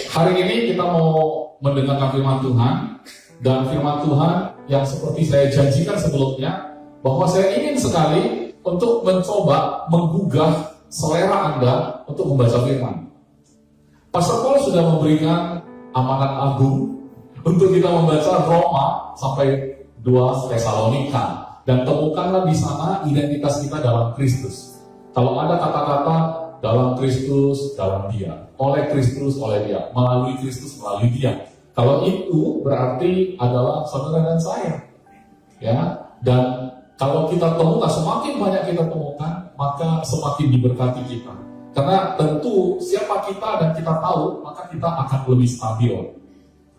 Hari ini kita mau mendengarkan firman Tuhan, dan firman Tuhan yang seperti saya janjikan sebelumnya, bahwa saya ingin sekali untuk mencoba menggugah selera Anda untuk membaca firman. Pastor Paul sudah memberikan amanat agung untuk kita membaca Roma sampai 2 Tesalonika, dan temukanlah di sana identitas kita dalam Kristus. Kalau ada kata-kata dalam Kristus, dalam Dia, oleh Kristus, oleh Dia, melalui Kristus, melalui Dia. Kalau itu berarti adalah saudara dan saya, ya. Dan kalau kita temukan, semakin banyak kita temukan, maka semakin diberkati kita. Karena tentu siapa kita dan kita tahu, maka kita akan lebih stabil.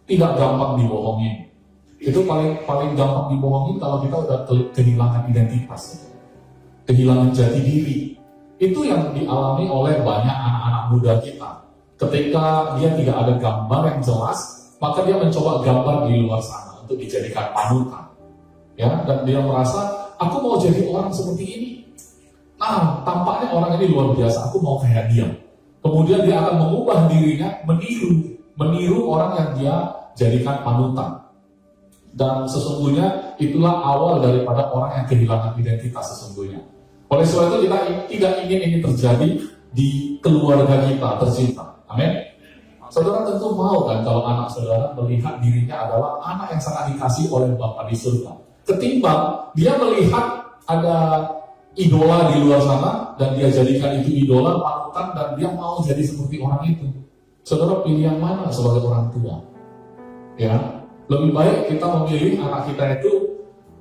Tidak gampang dibohongin. Itu paling gampang dibohongin kalau kita udah kehilangan identitas, kehilangan jati diri. Itu yang dialami oleh banyak anak-anak muda kita. Ketika dia tidak ada gambar yang jelas, maka dia mencoba gambar di luar sana untuk dijadikan panutan. Ya, dan dia merasa, aku mau jadi orang seperti ini. Nah, tampaknya orang ini luar biasa, aku mau kayak dia. Kemudian dia akan mengubah dirinya, meniru orang yang dia jadikan panutan. Dan sesungguhnya itulah awal daripada orang yang kehilangan identitas sesungguhnya. Oleh sebab itu kita tidak ingin ini terjadi di keluarga kita tercinta. Amin. Saudara tentu mau kan kalau anak saudara melihat dirinya adalah anak yang sangat dikasih oleh Bapa di surga. Ketimbang dia melihat ada idola di luar sana dan dia jadikan itu idola, panutan, dan dia mau jadi seperti orang itu. Saudara pilih yang mana sebagai orang tua? Ya, lebih baik kita memilih anak kita itu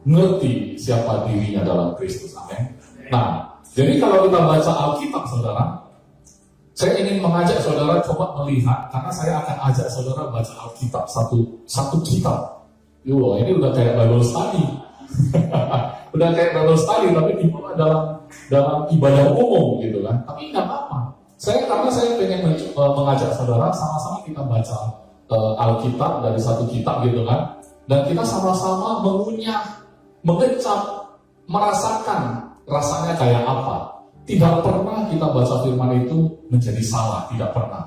ngerti siapa dirinya dalam Kristus. Amin. Nah, jadi kalau kita baca Alkitab, saudara, saya ingin mengajak saudara coba melihat, karena saya akan ajak saudara baca Alkitab satu kitab. Yo, ini udah kayak Bible study. Udah kayak Bible study, tapi di dalam ibadah umum gitu kan. Tapi nggak apa-apa. Karena saya pengen mengajak saudara sama-sama kita baca Alkitab dari satu kitab gitu kan. Dan kita sama-sama mengunyah, mengecap, merasakan rasanya kayak apa. Tidak pernah kita baca firman itu menjadi salah, tidak pernah.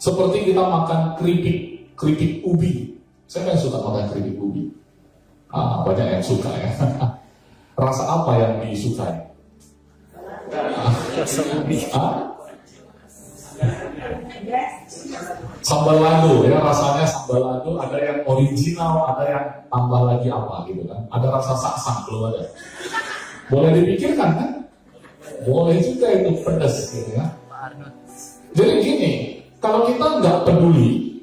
Seperti kita makan keripik ubi. Saya kan suka makan keripik ubi. Banyak yang suka ya. Rasa apa yang disukai? Rasa ubi. Sambal lado ya, rasanya sambal lado. Ada yang original, ada yang tambah lagi apa gitu kan. Ada rasa saksang, belum ada. Boleh dipikirkan kan? Boleh juga itu pedas gitu ya. Jadi gini, kalau kita nggak peduli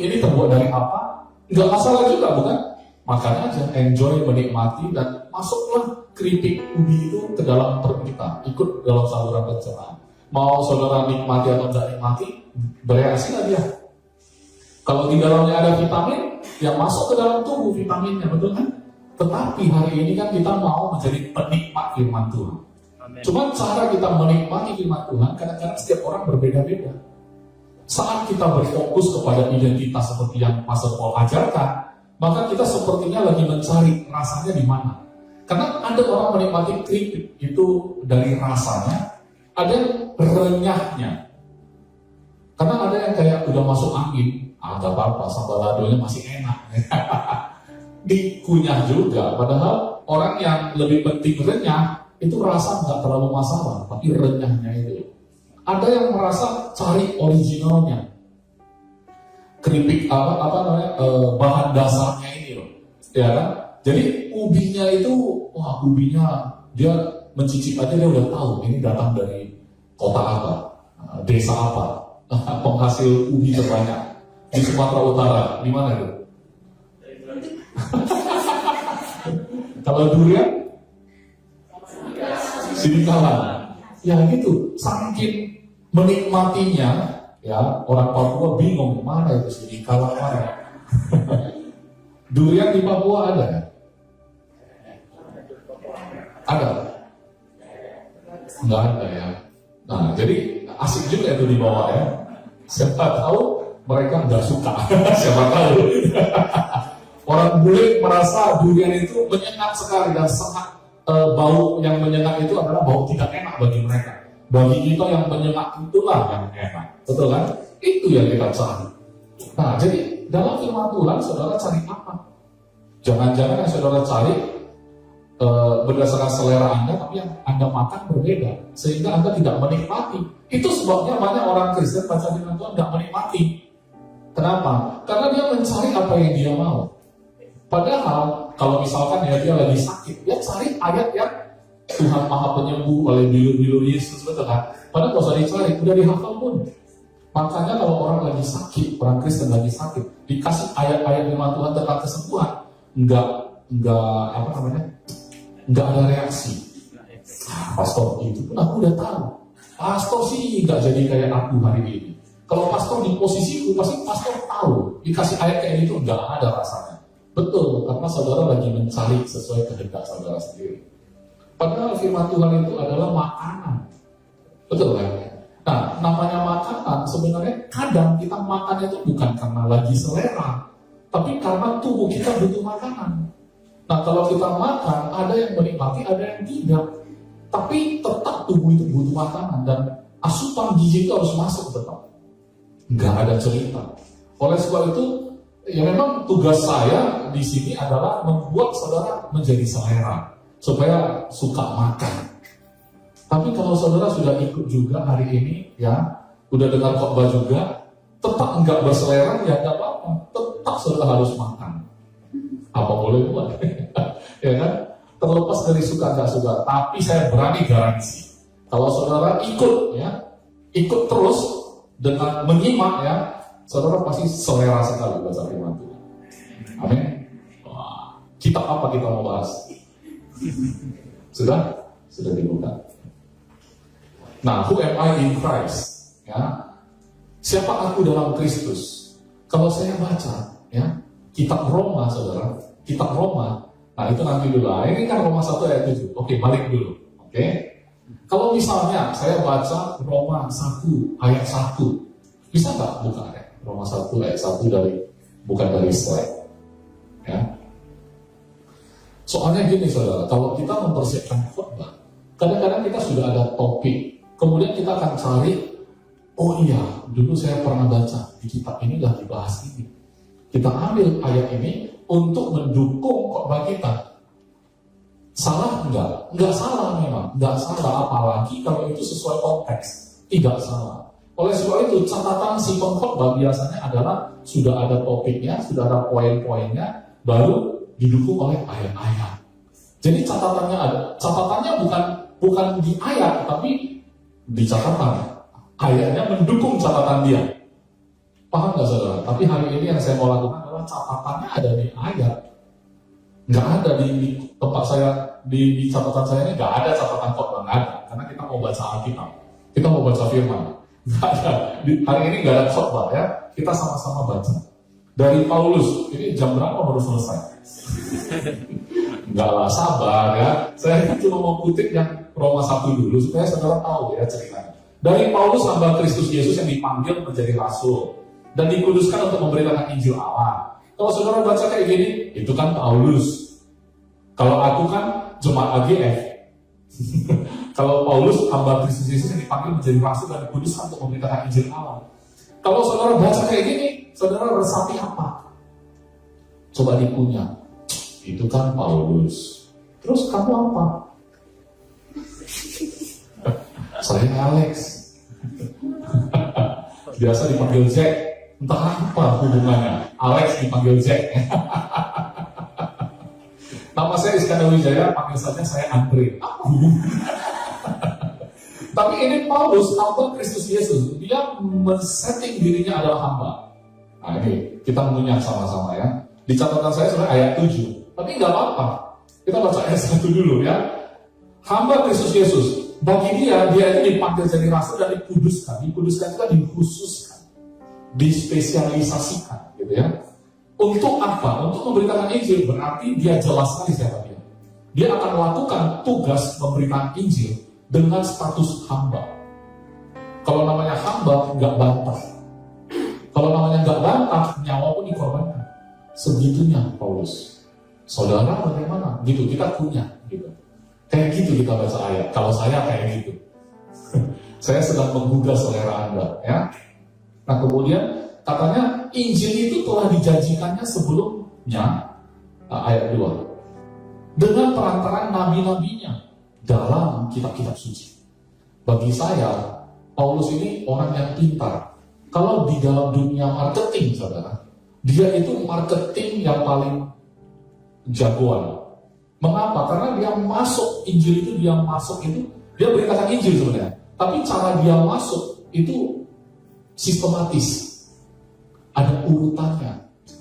ini terbuat dari apa, nggak masalah juga bukan? Makan aja, enjoy, menikmati, dan masuklah keripik ubi itu ke dalam perut kita, ikut dalam saluran pencernaan. Mau saudara nikmati atau nggak nikmati, bereaksi lah dia. Kalau di dalamnya ada vitamin, yang masuk ke dalam tubuh vitaminnya, betul kan? Tetapi hari ini kan kita mau menjadi penikmat firman Tuhan. Amen. Cuma cara kita menikmati firman Tuhan, kadang-kadang setiap orang berbeda-beda. Saat kita berfokus kepada identitas seperti yang Pastor Paul ajarkan, maka kita sepertinya lagi mencari rasanya di mana. Karena ada orang menikmati keripik itu dari rasanya, ada yang renyahnya. Karena ada yang kayak udah masuk angin, gak apa-apa, sambal ladonya masih enak. Dikunyah juga, padahal orang yang lebih penting renyah itu rasa nggak terlalu masalah, tapi renyahnya itu. Ada yang merasa cari originalnya, keripik bahan dasarnya ini loh, ya kan? Jadi ubinya itu, ubinya dia mencicip aja dia udah tahu ini datang dari kota apa, desa apa, penghasil ubi terbanyak di Sumatera Utara, di mana itu? Kalau durian, Sidikalan. Ya gitu, saking menikmatinya, ya orang Papua bingung mana itu Sidikalan mana. Durian di Papua ada ya? Ada? Enggak ada ya. Nah, jadi asik juga itu dibawa ya. Siapa tahu mereka nggak suka. Siapa tahu. Orang bule merasa durian itu menyengat sekali dan sangat bau yang menyengat itu adalah bau tidak enak bagi mereka. Bagi kita yang menyengat itulah yang enak, betul kan? Itu yang kita cari. Nah, jadi dalam firman Tuhan, saudara cari apa? Jangan-jangan yang saudara cari berdasarkan selera Anda, tapi yang Anda makan berbeda, sehingga Anda tidak menikmati. Itu sebabnya banyak orang Kristen baca firman Tuhan tidak menikmati. Kenapa? Karena dia mencari apa yang dia mau. Padahal kalau misalkan ya dia lagi sakit, dia cari ayat yang Tuhan Maha Penyembuh oleh bilur-bilur Yesus, betul kan? Padahal nggak usah dicari, udah dihafal pun. Makanya kalau orang lagi sakit, orang Kristen lagi sakit, dikasih ayat-ayat firman Tuhan tentang kesembuhan, nggak ada reaksi. Pastor, itu pun aku udah tahu. Pastor sih nggak jadi kayak aku hari ini. Kalau pastor di posisiku, pasti pastor tahu. Dikasih ayat kayak gitu, nggak ada rasanya. Betul, karena saudara lagi mencari sesuai kehendak saudara sendiri. Padahal firman Tuhan itu adalah makanan. Betul kan? Nah, namanya makanan, sebenarnya kadang kita makan itu bukan karena lagi selera, tapi karena tubuh kita butuh makanan. Nah, kalau kita makan, ada yang menikmati, ada yang tidak. Tapi tetap tubuh itu butuh makanan, dan asupan gizi itu harus masuk tetap. Nggak ada cerita. Oleh sebab itu, ya memang tugas saya di sini adalah membuat saudara menjadi selera, supaya suka makan. Tapi kalau saudara sudah ikut juga hari ini, ya, udah dengar khotbah juga, tetap enggak berselera, ya enggak apa-apa. Tetap saudara harus makan. Apa boleh buat? Ya kan? Terlepas dari suka enggak suka. Tapi saya berani garansi, kalau saudara ikut, ya, ikut terus dengan menyimak, ya, saudara pasti selera sekali baca firman Tuhan. Amin. Wah, kitab apa kita mau bahas? Sudah dibuka. Nah, who am I in Christ? Ya, siapa aku dalam Kristus? Kalau saya baca, ya, kitab Roma, saudara, kitab Roma. Nah, itu nanti dulu. Ini kan Roma 1 ayat 7. Oke, balik dulu. Oke. Kalau misalnya saya baca Roma 1 ayat 1, bisa nggak buka ya? Roma 1 ayat 1 bukan dari slide. Ya. Soalnya gini, saudara, kalau kita mempersiapkan khotbah, kadang-kadang kita sudah ada topik. Kemudian kita akan cari, oh iya, dulu saya pernah baca di kitab ini dan dibahas ini. Kita ambil ayat ini untuk mendukung khotbah kita. Salah enggak? Enggak salah memang, enggak salah, apalagi kalau itu sesuai konteks. Tidak salah. Oleh sebab itu, catatan si pengkhotbah biasanya adalah sudah ada topiknya, sudah ada poin-poinnya, baru didukung oleh ayat-ayat. Jadi catatannya ada. Catatannya bukan di ayat, tapi di catatan. Ayatnya mendukung catatan dia. Paham nggak saudara? Tapi hari ini yang saya mau lakukan adalah catatannya ada di ayat. Nggak ada di tempat saya, di catatan saya ini nggak ada catatan khotbah, nggak ada. Karena kita mau baca Alkitab, kita mau baca firman. Nggak ada. Hari ini nggak ada khotbah, ya. Kita sama-sama baca. Dari Paulus, ini jam berapa baru selesai? Nggak lah, sabar ya. Saya cuma mau kutip yang Roma 1 dulu, supaya saudara tahu ya ceritanya. Dari Paulus, hamba Kristus Yesus yang dipanggil menjadi rasul dan dikuduskan untuk memberitakan Injil Allah. Kalau saudara baca kayak gini, itu kan Paulus. Kalau aku kan jemaat AGF. Kalau Paulus, hamba Kristus Yesus yang dipanggil menjadi rasul dan dikuduskan untuk memberitakan Injil Allah. Kalau saudara baca kayak gini, saudara resapi apa? Coba dipunya. Itu kan Paulus. Terus kamu apa? Saya Alex. Biasa dipanggil Jack. Entah apa hubungannya. Alex dipanggil Jack. Nama saya Iskandar Wijaya, panggil saja saya Andre. Apa hubungannya? Tapi ini Paulus, hamba Kristus Yesus. Dia men-setting dirinya adalah hamba. Nah ini, kita mengunyah sama-sama ya. Di catatan saya sebenarnya ayat 7. Tapi nggak apa-apa. Kita baca ayat 1 dulu ya. Hamba Kristus Yesus. Bagi dia itu dipanggil jadi rasul dan dikuduskan. Dikuduskan itu dikhususkan. Dispesialisasikan gitu ya. Untuk apa? Untuk memberitakan Injil. Berarti dia jelas sekali siapa dia. Dia akan melakukan tugas memberitakan Injil dengan status hamba. Kalau namanya hamba, nggak bantah. Kalau namanya nggak bantah, nyawa pun dikorbankan. Segitunya Paulus. Saudara bagaimana? Gitu, kita punya. Gitu. Kayak gitu kita baca ayat. Kalau saya kayak gitu. Saya sedang menggugah selera Anda. Ya. Nah kemudian katanya Injil itu telah dijanjikannya sebelumnya, ayat 2, dengan perantaraan nabi-nabinya dalam kitab-kitab suci. Bagi saya, Paulus ini orang yang pintar. Kalau di dalam dunia marketing, saudara, dia itu marketing yang paling jagoan. Mengapa? Karena dia masuk Injil itu, dia beritakan Injil sebenarnya. Tapi cara dia masuk itu sistematis. Ada urutannya.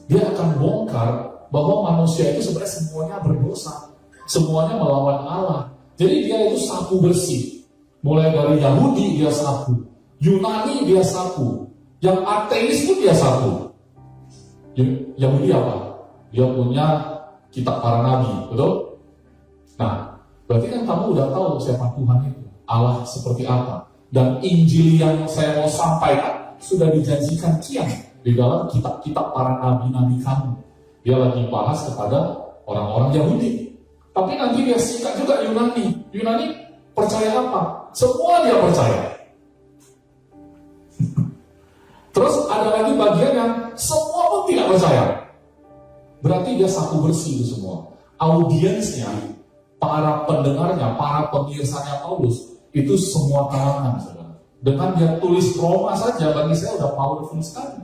Dia akan bongkar bahwa manusia itu sebenarnya semuanya berdosa. Semuanya melawan Allah. Jadi dia itu sapu bersih. Mulai dari Yahudi dia sapu. Yunani dia sapu. Yang ateis pun dia sapu. Yahudi apa? Dia punya kitab para nabi, betul? Nah, berarti kan kamu udah tahu siapa Tuhan itu, Allah seperti apa. Dan Injil yang saya mau sampaikan sudah dijanjikan kian di dalam kitab-kitab para nabi-nabi kamu. Dia lagi bahas kepada orang-orang Yahudi. Tapi nanti dia sikat juga Yunani. Yunani percaya apa? Semua dia percaya. Terus ada lagi bagian yang semua pun tidak percaya. Berarti dia sapu bersih itu semua. Audiensnya, para pendengarnya, para pemirsanya Paulus, itu semua kalangan. Saudara. Dengan dia tulis Roma saja, bagi saya udah powerful sekali.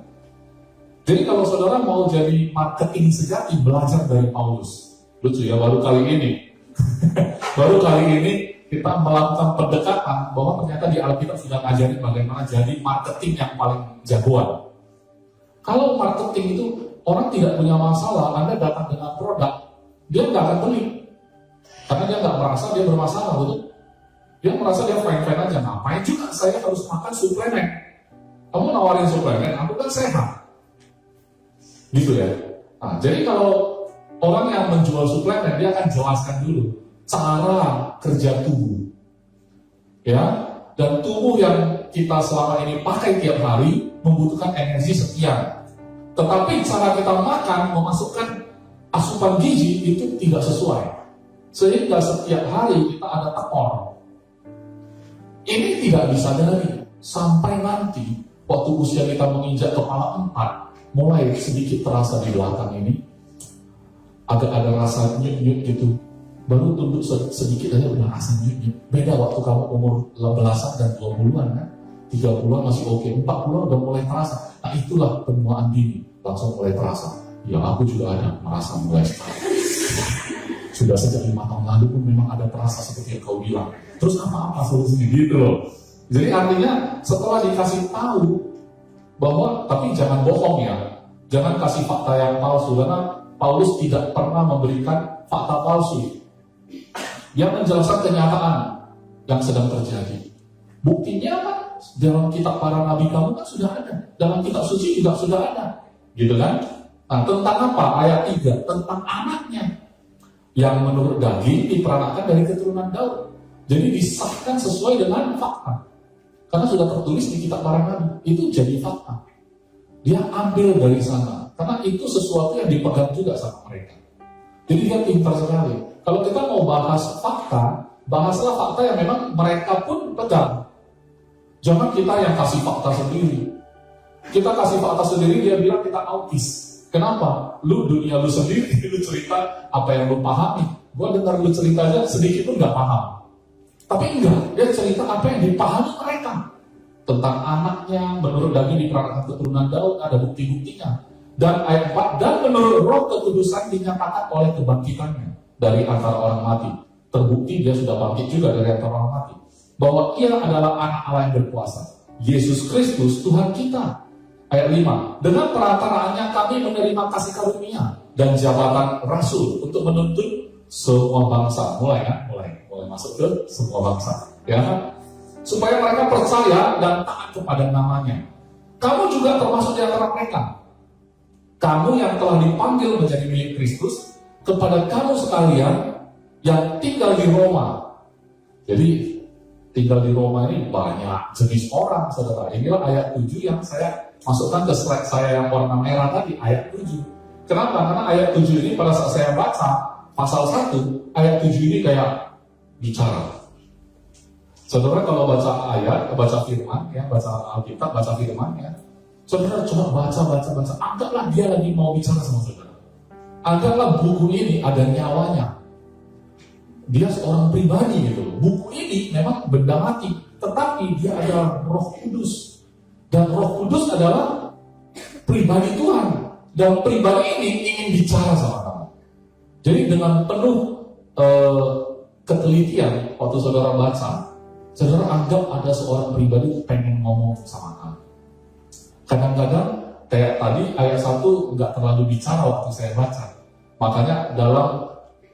Jadi kalau saudara mau jadi marketing sejati, belajar dari Paulus. Lucu ya, baru kali ini kita melakukan pendekatan bahwa ternyata di Alkitab sudah ngajarin bagaimana jadi marketing yang paling jagoan. Kalau marketing itu orang tidak punya masalah, Anda datang dengan produk, dia nggak akan beli. Karena dia nggak merasa dia bermasalah, betul? Dia merasa dia fine-fine aja. Ngapain juga saya harus makan suplemen? Kamu nawarin suplemen, aku kan sehat. Gitu ya. Nah, jadi kalau orang yang menjual suplemen, dia akan jelaskan dulu cara kerja tubuh. Ya, dan tubuh yang kita selama ini pakai tiap hari membutuhkan energi sekian. Tetapi cara kita makan memasukkan asupan gizi itu tidak sesuai. Sehingga setiap hari kita ada tekor. Ini tidak disadari sampai nanti waktu usia kita menginjak kepala 4, mulai sedikit terasa di belakang ini agak ada rasa nyut-nyut gitu. Baru tunduk sedikit aja udah rasa nyut-nyut. Beda waktu kamu umur 18-an dan 20-an kan. 30-an masih oke, 40-an udah mulai terasa. Nah itulah penuaan dini, langsung mulai terasa. Ya aku juga ada merasa mulai sudah sejak 5 tahun lalu pun memang ada terasa seperti yang kau bilang. Terus apa solusinya gitu loh. Jadi artinya setelah dikasih tahu bahwa, tapi jangan bohong ya, jangan kasih fakta yang palsu, karena Paulus tidak pernah memberikan fakta palsu. Dia menjelaskan kenyataan yang sedang terjadi. Buktinya kan dalam kitab para nabi kamu kan sudah ada, dalam kitab suci juga sudah ada, gitu kan? Nah, tentang apa? Ayat 3, tentang anaknya yang menurut daging diperanakan dari keturunan Daud. Jadi disahkan sesuai dengan fakta. Karena sudah tertulis di kitab para nabi, itu jadi fakta. Dia ambil dari sana, karena itu sesuatu yang dipegang juga sama mereka. Jadi dia pintar sekali. Kalau kita mau bahas fakta, bahaslah fakta yang memang mereka pun pegang. Jangan kita yang kasih fakta sendiri. Kita kasih fakta sendiri, dia bilang kita autis. Kenapa? Lu dunia lu sendiri, lu cerita apa yang lu pahami. Gua dengar lu cerita aja sedikit pun gak paham. Tapi enggak, dia cerita apa yang dipahami mereka. Tentang anaknya, menurut daging diperanakan keturunan Daud, ada bukti-buktinya. Dan ayat 4, dan menurut roh kekudusan dinyatakan oleh kebangkitannya dari antara orang mati. Terbukti dia sudah bangkit juga dari antara orang mati. Bahwa ia adalah anak Allah yang berkuasa. Yesus Kristus Tuhan kita. Ayat 5, dengan perantaraannya kami menerima kasih karunia dan jabatan rasul untuk menuntut semua bangsa. Mulai masuk ke semua bangsa, ya kan? Supaya mereka percaya dan taat kepada namanya. Kamu juga termasuk di antara mereka. Kamu yang telah dipanggil menjadi milik Kristus, kepada kamu sekalian yang tinggal di Roma. Jadi tinggal di Roma ini banyak jenis orang, saudara. Inilah ayat 7 yang saya masukkan ke slide saya yang warna merah tadi, ayat 7. Kenapa? Karena ayat 7 ini pada saat saya baca pasal 1, ayat 7 ini kayak bicara. Saudara kalau baca ayat, baca firman, ya, baca Alkitab, baca firman, ya, Saudara coba baca. Anggaplah dia lagi mau bicara sama saudara. Anggaplah buku ini ada nyawanya. Dia seorang pribadi gitu loh. Buku ini memang benda mati, tetapi dia adalah Roh Kudus. Dan Roh Kudus adalah pribadi Tuhan. Dan pribadi ini ingin bicara sama kamu. Jadi dengan penuh ketelitian, waktu saudara baca, saudara anggap ada seorang pribadi pengen ngomong sama kamu. Kadang-kadang kayak tadi ayat 1 nggak terlalu bicara waktu saya baca. Makanya dalam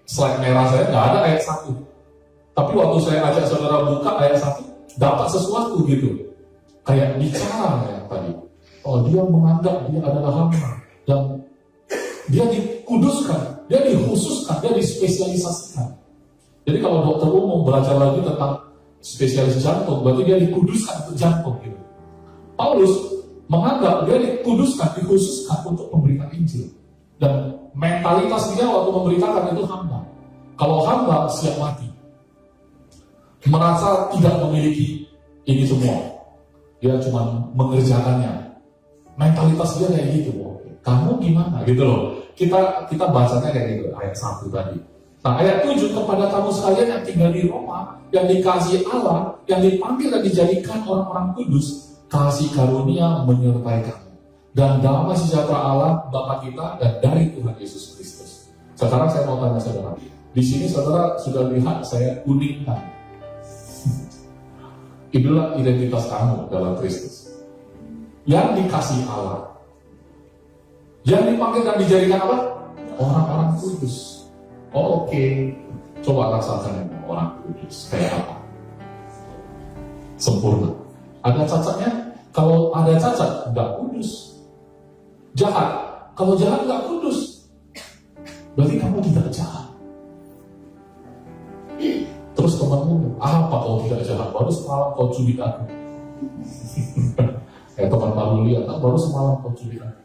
slide merah saya nggak ada ayat 1. Tapi waktu saya ajak saudara buka ayat 1, dapat sesuatu gitu. Kayak bicara kayak tadi. Oh, dia menganggap dia adalah hamba. Dan dia dikuduskan, dia dikhususkan, dia dispesialisasikan. Jadi kalau dokter umum belajar lagi tentang spesialis jantung, berarti dia dikuduskan untuk jantung gitu. Paulus menganggap dia dikuduskan, dikhususkan untuk memberikan Injil. Dan mentalitas dia waktu memberitakan itu hamba. Kalau hamba siap mati, merasa tidak memiliki ini semua, dia cuma mengerjakannya. Mentalitas dia kayak gitu. Kamu gimana gitu loh. Kita bacanya kayak gitu ayat 1 tadi. Nah ayat 7, kepada kamu sekalian yang tinggal di Roma, yang dikasihi Allah, yang dipanggil dan dijadikan orang-orang kudus, kasih karunia menyertai kamu. Dan damai sejahtera Allah Bapa kita dan dari Tuhan Yesus Kristus. Sekarang saya mau tanya saudara. Di sini saudara sudah lihat saya kuningkan. Itulah identitas kamu dalam Kristus. Yang dikasihi Allah. Yang dipanggil dan dijadikan apa? Orang-orang kudus. Oh, oke. Coba rasakan orang kudus. Kayak apa? Sempurna. Ada cacatnya? Kalau ada cacat, nggak kudus. Jahat. Kalau jahat nggak kudus. Berarti kamu tidak jahat. Terus temanmu, apa kau tidak jahat? Baru semalam kau cubit aku. Teman baru lihat, baru semalam kau cubit aku.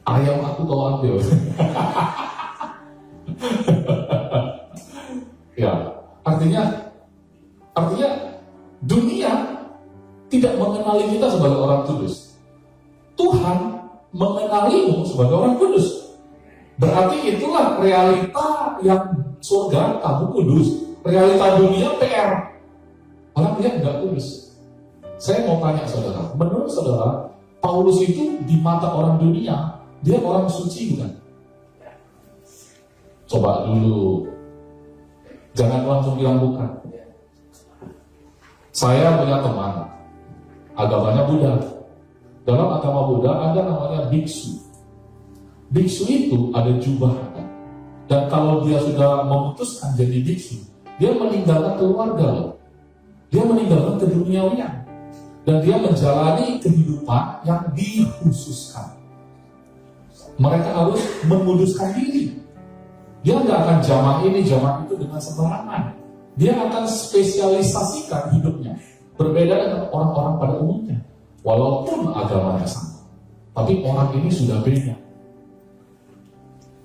Ayam aku kau ambil. Ya, artinya dunia tidak mengenali kita sebagai orang kudus. Tuhan mengenalimu sebagai orang kudus. Berarti itulah realita yang surga kamu kudus. Realita dunia PR. Orang lihat nggak kudus. Saya mau tanya saudara, menurut saudara, Paulus itu di mata orang dunia, dia orang suci bukan? Coba dulu. Jangan langsung bilang bukan. Saya punya teman, agamanya Buddha. Dalam agama Buddha ada namanya biksu. Biksu itu ada jubah. Dan kalau dia sudah memutuskan jadi biksu, dia meninggalkan keluarga loh. Dia meninggalkan keduniawian. Dan dia menjalani kehidupan yang dikhususkan. Mereka harus menguduskan diri. Dia nggak akan jamah ini, jamah itu dengan sembarangan. Dia akan spesialisasikan hidupnya. Berbeda dengan orang-orang pada umumnya. Walaupun agamanya sama. Tapi orang ini sudah beda.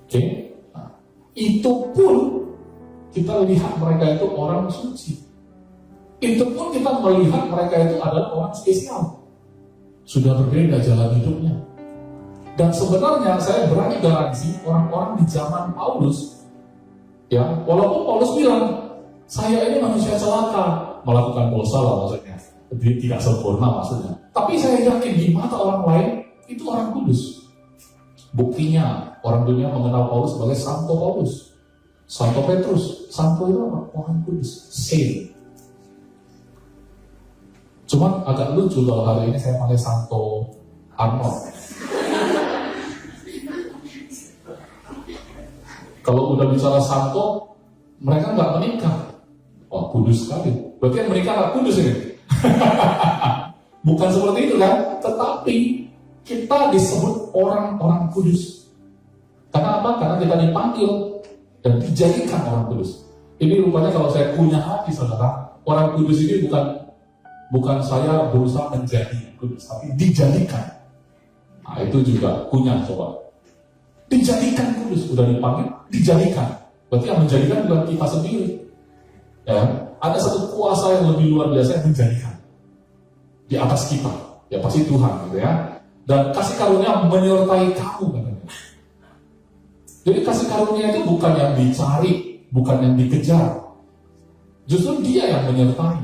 Oke? Nah, itu pun kita lihat mereka itu orang suci. Itu pun kita melihat mereka itu adalah orang spesial. Sudah berbeda jalan hidupnya. Dan sebenarnya saya berani garansi orang-orang di zaman Paulus, ya, walaupun Paulus bilang, saya ini manusia celaka, melakukan dosa lah maksudnya, tidak sempurna maksudnya. Tapi saya yakin di mata orang lain, itu orang kudus. Buktinya, orang dunia mengenal Paulus sebagai Santo Paulus. Santo Petrus, Santo itu apa? Orang kudus, saint. Cuman agak lucu kalau hari ini saya panggil Santo Arnold. Kalau udah bicara santo, mereka nggak menikah. Wah, kudus sekali. Berarti yang menikah nggak kudus ini. Bukan seperti itu kan? Tetapi kita disebut orang-orang kudus. Karena apa? Karena kita dipanggil dan dijadikan orang kudus. Ini rupanya kalau saya punya hati saudara, orang kudus ini bukan saya berusaha menjadi kudus, tapi dijadikan. Nah itu juga punya coba. Dijadikan kudus, udah dipanggil, dijadikan. Berarti yang menjadikan bukan kita sendiri. Ya, ada satu kuasa yang lebih luar biasa yang menjadikan di atas kita. Ya pasti Tuhan gitu ya. Dan kasih karunia menyertai kamu katanya. Jadi kasih karunia itu bukan yang dicari, bukan yang dikejar. Justru Dia yang menyertai.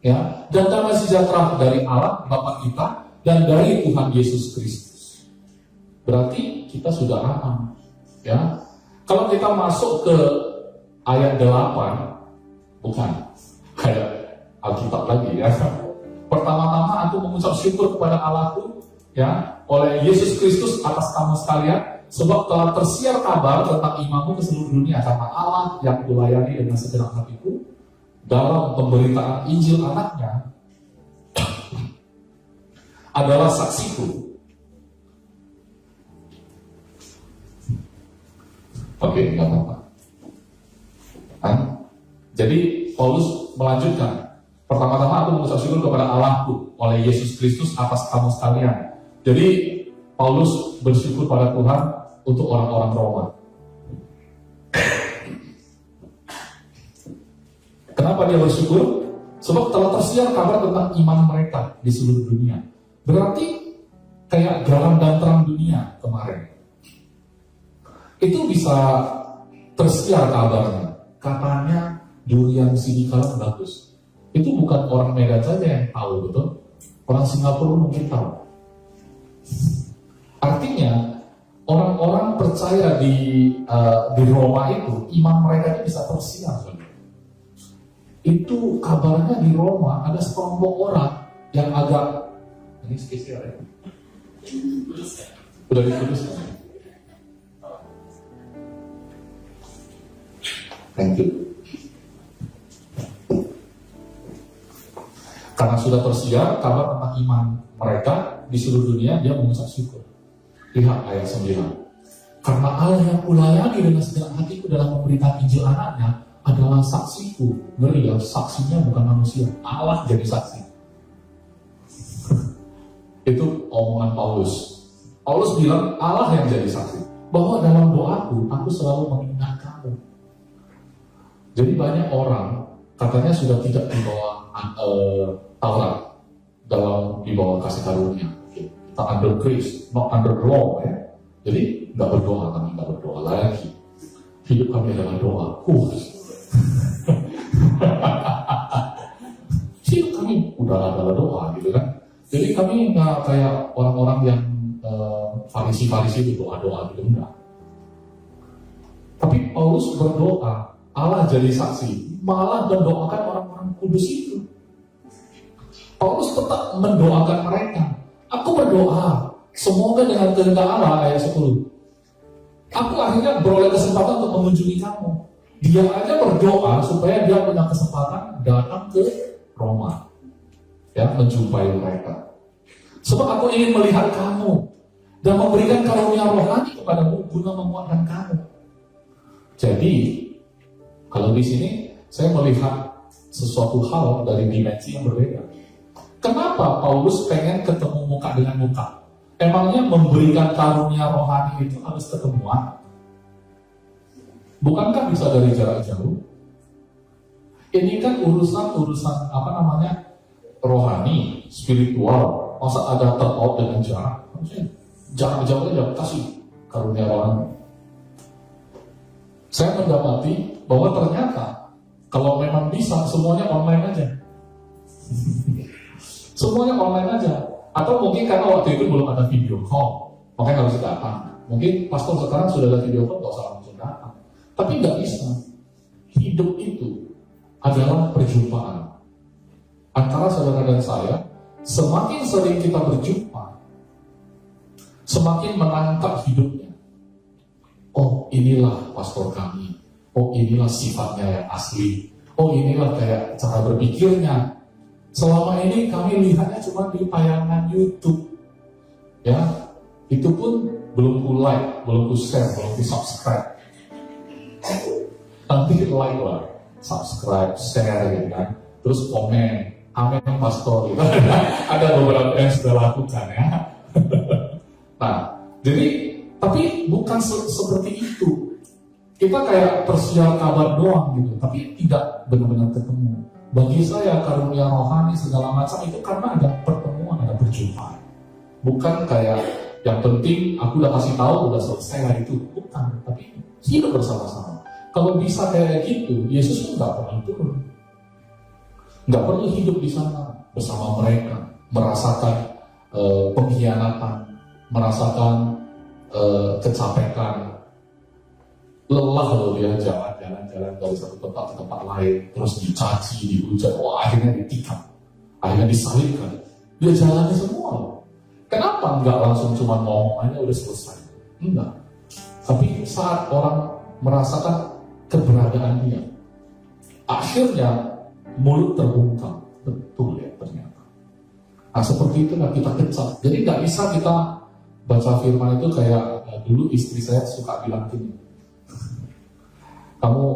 Ya, dan damai sejahtera dari Allah Bapa kita dan dari Tuhan Yesus Kristus. Berarti kita sudah aman. Ya. Kalau kita masuk ke ayat 8, bukan kayak Alkitab lagi ya. Pertama-tama aku mengucap syukur kepada Allahku ya oleh Yesus Kristus atas kamu sekalian, sebab telah tersiar kabar tentang imanmu ke seluruh dunia, karena Allah yang kulayani dengan segenap hatiku dalam pemberitaan Injil anaknya adalah saksiku. Oke, nggak apa-apa. Jadi Paulus melanjutkan. Pertama-tama aku mengucap syukur kepada Allahku oleh Yesus Kristus atas kamu sekalian. Jadi Paulus bersyukur pada Tuhan untuk orang-orang Roma. Kenapa dia bersyukur? Sebab telah tersiar kabar tentang iman mereka di seluruh dunia. Berarti kayak garam dan terang dunia kemarin. Itu bisa tersiar kabarnya. Katanya durian Sidikalang bagus. Itu bukan orang Medan saja yang tahu, betul? Orang Singapura mungkin tahu. Artinya orang-orang percaya di Roma itu iman mereka itu bisa tersiar. Itu kabarnya di Roma ada sekelompok orang yang agak ini skisir ya. Udah ditulis. Thank you. Karena sudah tersiar kabar tentang iman mereka di seluruh dunia, dia mengucap syukur. Lihat ayat 9. Karena Allah yang kulayani dengan segenap hatiku dalam memberitakan Injil anaknya adalah saksiku. Ngeri ya, saksinya bukan manusia, Allah jadi saksi. Itu omongan Paulus. Paulus bilang Allah yang jadi saksi, bahwa dalam doaku aku selalu mengingat kamu. Jadi banyak orang katanya sudah tidak di bawah Taurat, di bawah kasih karunia. Kita under grace, not under law ya. Jadi nggak berdoa, kami nggak berdoa lagi. Hidup kami adalah doa. Hidup kami udah adalah doa gitu kan. Jadi kami nggak kayak orang-orang yang farisi itu doa-doa gitu, enggak. Tapi Paulus berdoa, Allah jadi saksi, malah mendoakan orang-orang kudus itu. Paulus tetap mendoakan mereka. Aku berdoa, semoga dengan kehendak Allah, ayat 10. Aku akhirnya beroleh kesempatan untuk mengunjungi kamu. Dia aja berdoa supaya dia punya kesempatan datang ke Roma, ya, menjumpai mereka. Sebab aku ingin melihat kamu dan memberikan karunia rohani kepadamu guna menguatkan kamu. Jadi, kalau di sini saya melihat sesuatu hal dari dimensi yang berbeda. Kenapa Paulus pengen ketemu muka dengan muka? Emangnya memberikan karunia rohani itu harus ketemuan? Bukankah bisa dari jarak jauh? Ini kan urusan rohani, spiritual. Masa ada terpaut dengan jarak? Jarak jauh aja kasih karunia rohani. Saya mendapati bahwa ternyata kalau memang bisa semuanya online aja. Semuanya online aja. Atau mungkin karena waktu itu belum ada video call, makanya harus datang. Mungkin pastor sekarang sudah ada video call, nggak usah langsung datang. Tapi nggak bisa. Hidup itu adalah perjumpaan antara saudara dan saya. Semakin sering kita berjumpa, semakin menangkap hidupnya. Oh, inilah pastor kami. Oh, inilah sifatnya yang asli. Oh, inilah kayak cara berpikirnya. Selama ini kami lihatnya cuma di tayangan YouTube. Ya, itu pun belum ku like, belum ku share, belum ku subscribe. Nanti like lah, subscribe, share gitu kan. Terus komen, amin pastor gitu. Ada beberapa yang sudah lakukan ya. Nah, jadi tapi bukan seperti itu. Kita kayak tersiar kabar doang gitu, tapi tidak benar-benar ketemu. Bagi saya karunia rohani segala macam itu karena ada pertemuan, ada kehidupan. Bukan kayak yang penting aku udah kasih tahu udah selesai lah itu. Bukan, tapi hidup bersama-sama. Kalau bisa kayak gitu, Yesus pun nggak perlu turun. Nggak perlu hidup di sana bersama mereka, merasakan pengkhianatan, merasakan kecapekan, lelah loh dia jalan-jalan dari satu tempat ke tempat lain, terus dicaci, dihujat, wah akhirnya ditikam, akhirnya disalibkan. Dia jalani semua loh. Kenapa nggak langsung cuma ngomong aja udah selesai? Enggak. Tapi saat orang merasakan keberadaan dia, akhirnya mulut terbungkam. Betul ya ternyata. Nah seperti itulah kita kecap. Jadi nggak bisa kita baca firman itu kayak dulu istri saya suka bilang gini, kamu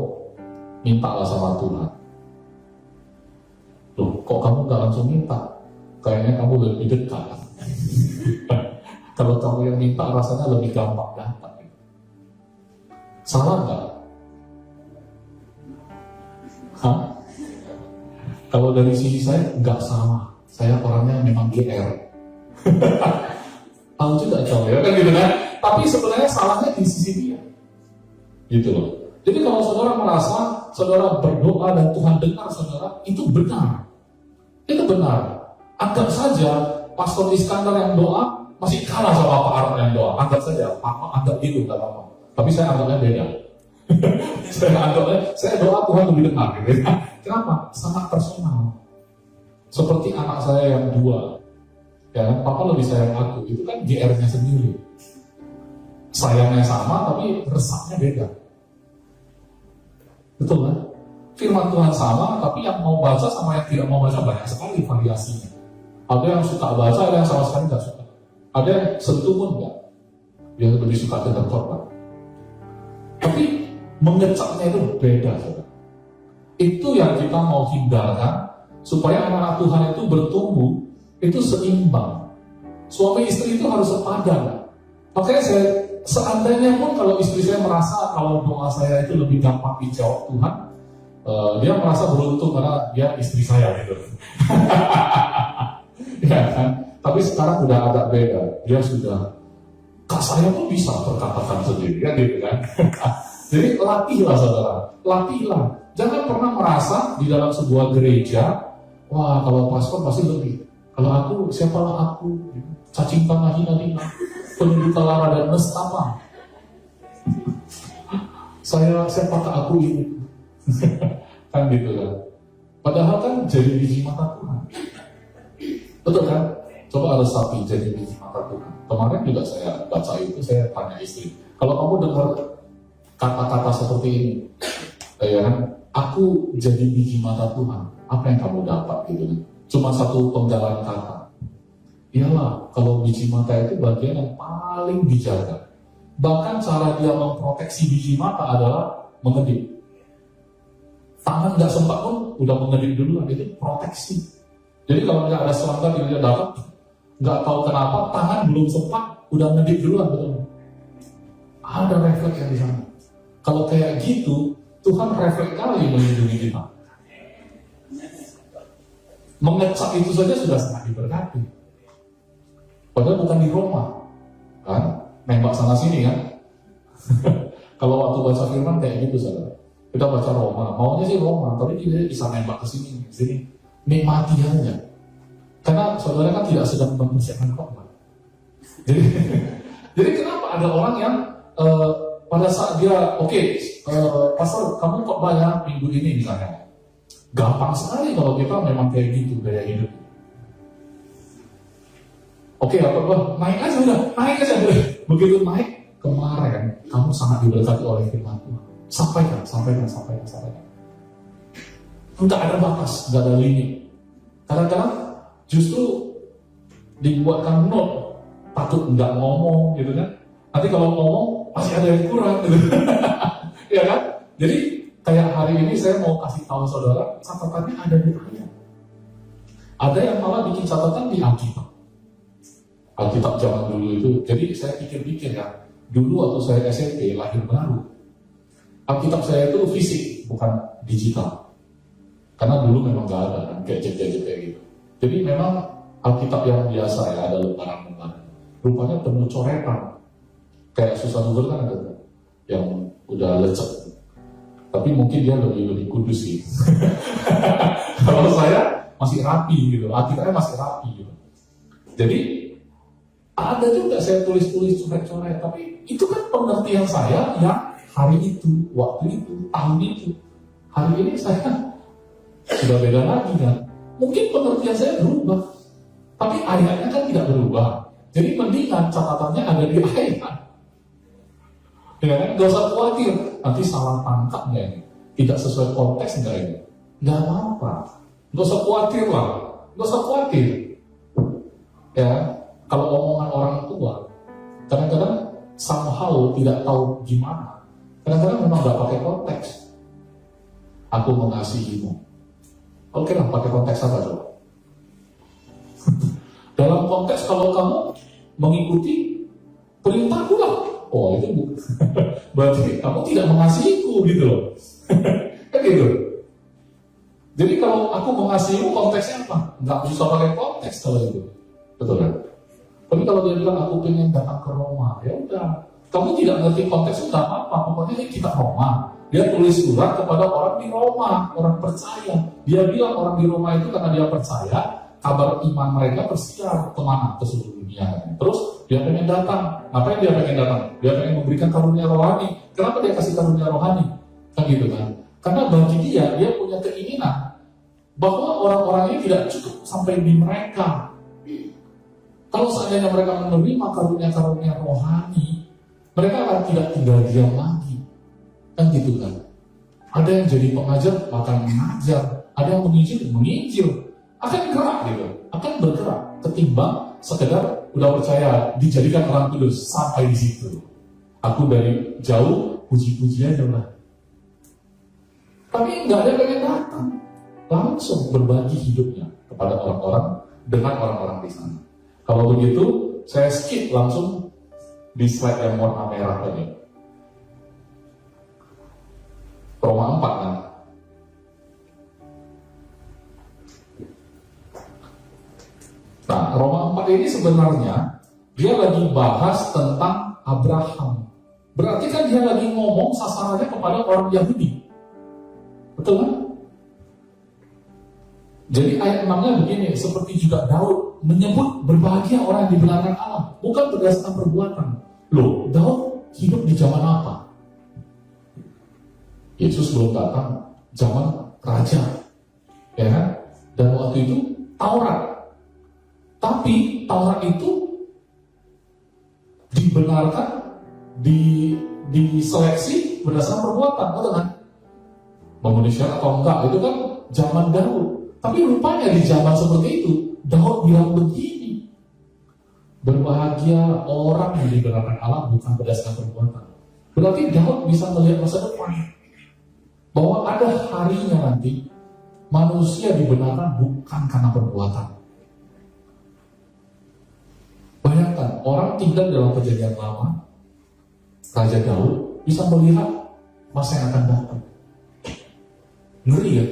mintalah sama Tuhan. Loh, kok kamu nggak langsung minta? Kayaknya kamu lebih dekat. Kalau kamu yang minta rasanya lebih gampang dapat. Salah nggak? Hah? Kalau dari sisi saya nggak salah. Saya orangnya memang GR. Tahu juga ya kan gitu kan. Tapi sebenarnya salahnya di sisi dia. Gitu loh. Jadi kalau saudara merasa saudara berdoa dan Tuhan dengar saudara, itu benar. Itu benar. Anggap saja Pastor Iskandar yang doa masih kalah sama Pak Arno yang doa. Anggap saja, anggap gitu, nggak apa-apa. Tapi saya anggapnya beda. saya doa Tuhan lebih dengar. Gitu. Kenapa? Sangat personal. Seperti anak saya yang dua. Ya, papa lebih sayang aku. Itu kan GR-nya sendiri. Sayangnya sama, tapi resahnya beda. Betul kan? Firman Tuhan sama, tapi yang mau baca sama yang tidak mau baca banyak sekali variasinya. Ada yang suka baca, ada yang sama sekali nggak suka. Ada yang sentuh pun nggak. Dia lebih suka dengan korban. Tapi mengecapnya itu beda, saudara. Itu yang kita mau hindarkan supaya anak-anak Tuhan itu bertumbuh itu seimbang. Suami istri itu harus sepadan. Makanya seandainya pun kalau istri saya merasa kalau doa saya itu lebih gampang dijawab Tuhan, dia merasa beruntung karena dia istri saya gitu. Ya kan? Tapi sekarang udah agak beda. Dia sudah, kak saya pun bisa berkatakan sendiri, kan gitu kan? Jadi latihlah saudara, latihlah. Jangan pernah merasa di dalam sebuah gereja, wah kalau pastor pasti lebih. Kalau aku, siapalah aku? Cacing tanah hina-hina, penuh lara dan nestapa. Siapakah aku ini? Kan gitu kan? Padahal kan jadi biji mata Tuhan. Betul kan? Coba ada sapi jadi biji mata Tuhan. Kemarin juga saya baca itu, saya tanya istri, kalau kamu dengar kata-kata seperti ini, ya kan? Aku jadi biji mata Tuhan, apa yang kamu dapat gitu kan? Cuma satu penggalan kata. Iyalah, kalau biji mata itu bagian yang paling dijaga. Bahkan cara dia memproteksi biji mata adalah mengedip. Tangan nggak sempat pun udah mengedip duluan, itu proteksi. Jadi kalau nggak ada selangkah yang dia dapat, nggak tahu kenapa tangan belum sempat udah ngedip duluan, betul? Ada refleks yang di sana. Kalau kayak gitu, Tuhan refleks kali melindungi kita. Mengecap itu saja sudah sangat diberkati. Padahal bukan di Roma, kan? Nembak sana sini kan? Kalau waktu baca firman kayak gitu saudara. Kita baca Roma, maunya sih Roma, tapi dia bisa nembak ke sini, sini. Nikmati aja. Karena saudara kan tidak sedang mempersiapkan korban. Jadi kenapa ada orang yang pada saat dia, pastor kamu kok bayar minggu ini misalnya. Gampang sekali kalau kita memang kayak gitu gaya hidup. Naik aja udah, naik aja udah. Begitu naik, kemarin kamu sangat diberkati oleh firman Tuhan. Sampaikan. Enggak ada batas, enggak ada limit. Kadang-kadang justru dibuatkan note, takut enggak ngomong gitu kan. Nanti kalau ngomong masih ada yang kurang gitu. Ya kan? Jadi kayak hari ini saya mau kasih tahu saudara, catatannya ada di ayat. Ada yang malah bikin catatan di Alkitab. Alkitab zaman dulu itu. Jadi saya pikir-pikir ya, dulu waktu saya SMP lahir baru, Alkitab saya itu fisik, bukan digital. Karena dulu memang nggak ada kan, gadget kayak gitu. Jadi memang Alkitab yang biasa ya, ada lembaran-lembaran. Rupanya penuh coretan. Kayak susah Google kan ada tuh, yang udah lecek. Tapi mungkin dia lebih kudus sih. Kalau saya masih rapi gitu, Alkitabnya masih rapi gitu. Jadi ada juga saya tulis-tulis coret-coret, tapi itu kan pengertian saya yang hari itu, waktu itu, tahun itu. Hari ini saya sudah beda lagi kan. Mungkin pengertian saya berubah, tapi ayatnya kan tidak berubah. Jadi mendingan catatannya ada di ayat. Ya kan? Gak usah khawatir, nanti salah tangkap nggak ini? Tidak sesuai konteks nggak ini? Nggak apa-apa. Gak usah khawatir lah. Gak usah khawatir. Ya, kalau omongan orang tua, kadang-kadang somehow tidak tahu gimana. Kadang-kadang memang gak pakai konteks. Aku mengasihimu. Oke lah, pakai konteks apa coba? Dalam konteks kalau kamu mengikuti perintahku lah. Oh itu berarti kamu tidak mengasihiku gitu loh. Kan gitu. Jadi kalau aku mengasihimu konteksnya apa? Nggak usah pakai konteks kalau itu. Betul kan? Tapi kalau dia bilang aku pengen datang ke Roma, ya udah. Kamu tidak ngerti konteks itu apa? Pokoknya ini kita Roma. Dia tulis surat kepada orang di Roma, orang percaya. Dia bilang orang di Roma itu karena dia percaya kabar iman mereka tersiar kemana? Ke seluruh dunia. Terus dia pengen datang. Ngapain dia pengen datang? Dia pengen memberikan karunia rohani. Kenapa dia kasih karunia rohani? Kan gitu kan? Karena bagi dia punya keinginan bahwa orang-orang ini tidak cukup sampai di mereka. Kalau seandainya mereka menerima karunia-karunia rohani, mereka akan tidak tinggal diam lagi. Kan gitu kan? Ada yang jadi pengajar, akan mengajar. Ada yang menginjil. Akan gerak gitu. Akan bergerak. Ketimbang sekedar udah percaya, dijadikan orang kudus. Sampai di situ. Aku dari jauh, puji-pujian aja lah. Tapi nggak ada yang pengen datang. Langsung berbagi hidupnya kepada orang-orang dengan orang-orang di sana. Kalau begitu, saya skip langsung di slide yang warna merah tadi. Roma 4 kan? Nah, Roma 4 ini sebenarnya dia lagi bahas tentang Abraham. Berarti kan dia lagi ngomong sasarannya kepada orang Yahudi. Betul kan? Jadi ayat 6-nya begini, seperti juga Daud menyebut berbahagia orang yang dibenarkan Allah, bukan berdasarkan perbuatan. Loh, Daud hidup di zaman apa? Yesus belum datang, zaman raja, ya kan? Dan waktu itu Taurat. Tapi Taurat itu dibenarkan, diseleksi berdasarkan perbuatan, betul kan? Memenuhi syarat atau enggak, itu kan zaman Daud. Tapi rupanya di zaman seperti itu, Daud bilang begini, berbahagia orang yang dibenarkan Allah bukan berdasarkan perbuatan. Berarti Daud bisa melihat masa depan, bahwa ada harinya nanti manusia dibenarkan bukan karena perbuatan. Bayangkan, orang tinggal dalam perjanjian lama, Raja Daud bisa melihat masa yang akan datang. Ngeri ya?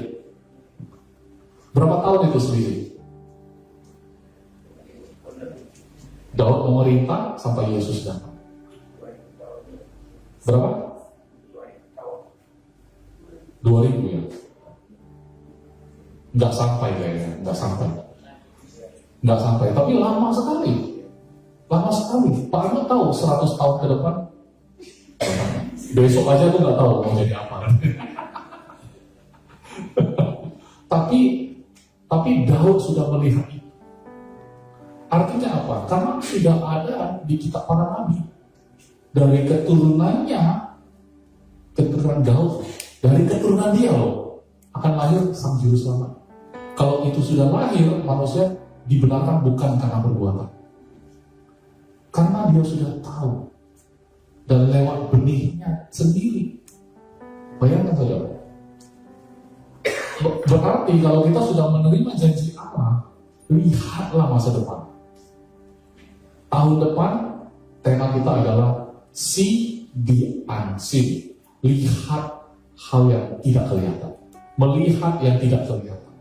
Berapa tahun itu sendiri? Daud memerintah sampai Yesus datang. Berapa? 2000 ya? Nggak sampai kayaknya, nggak sampai. Tapi lama sekali. Pak Ahmad tahu 100 tahun ke depan. Besok aja aku nggak tahu mau jadi apa. Tapi Daud sudah melihat itu. Artinya apa? Karena sudah ada di kitab para nabi. Dari keturunannya, keturunan Daud, dari keturunan dia loh, akan lahir sang juru selamat. Kalau itu sudah lahir, manusia dibenarkan bukan karena perbuatan. Karena dia sudah tahu. Dan lewat benihnya sendiri. Bayangkan saja. Berarti kalau kita sudah menerima janji Allah, lihatlah masa depan. Tahun depan, tema kita adalah see the unseen. Lihat hal yang tidak kelihatan. Melihat yang tidak kelihatan.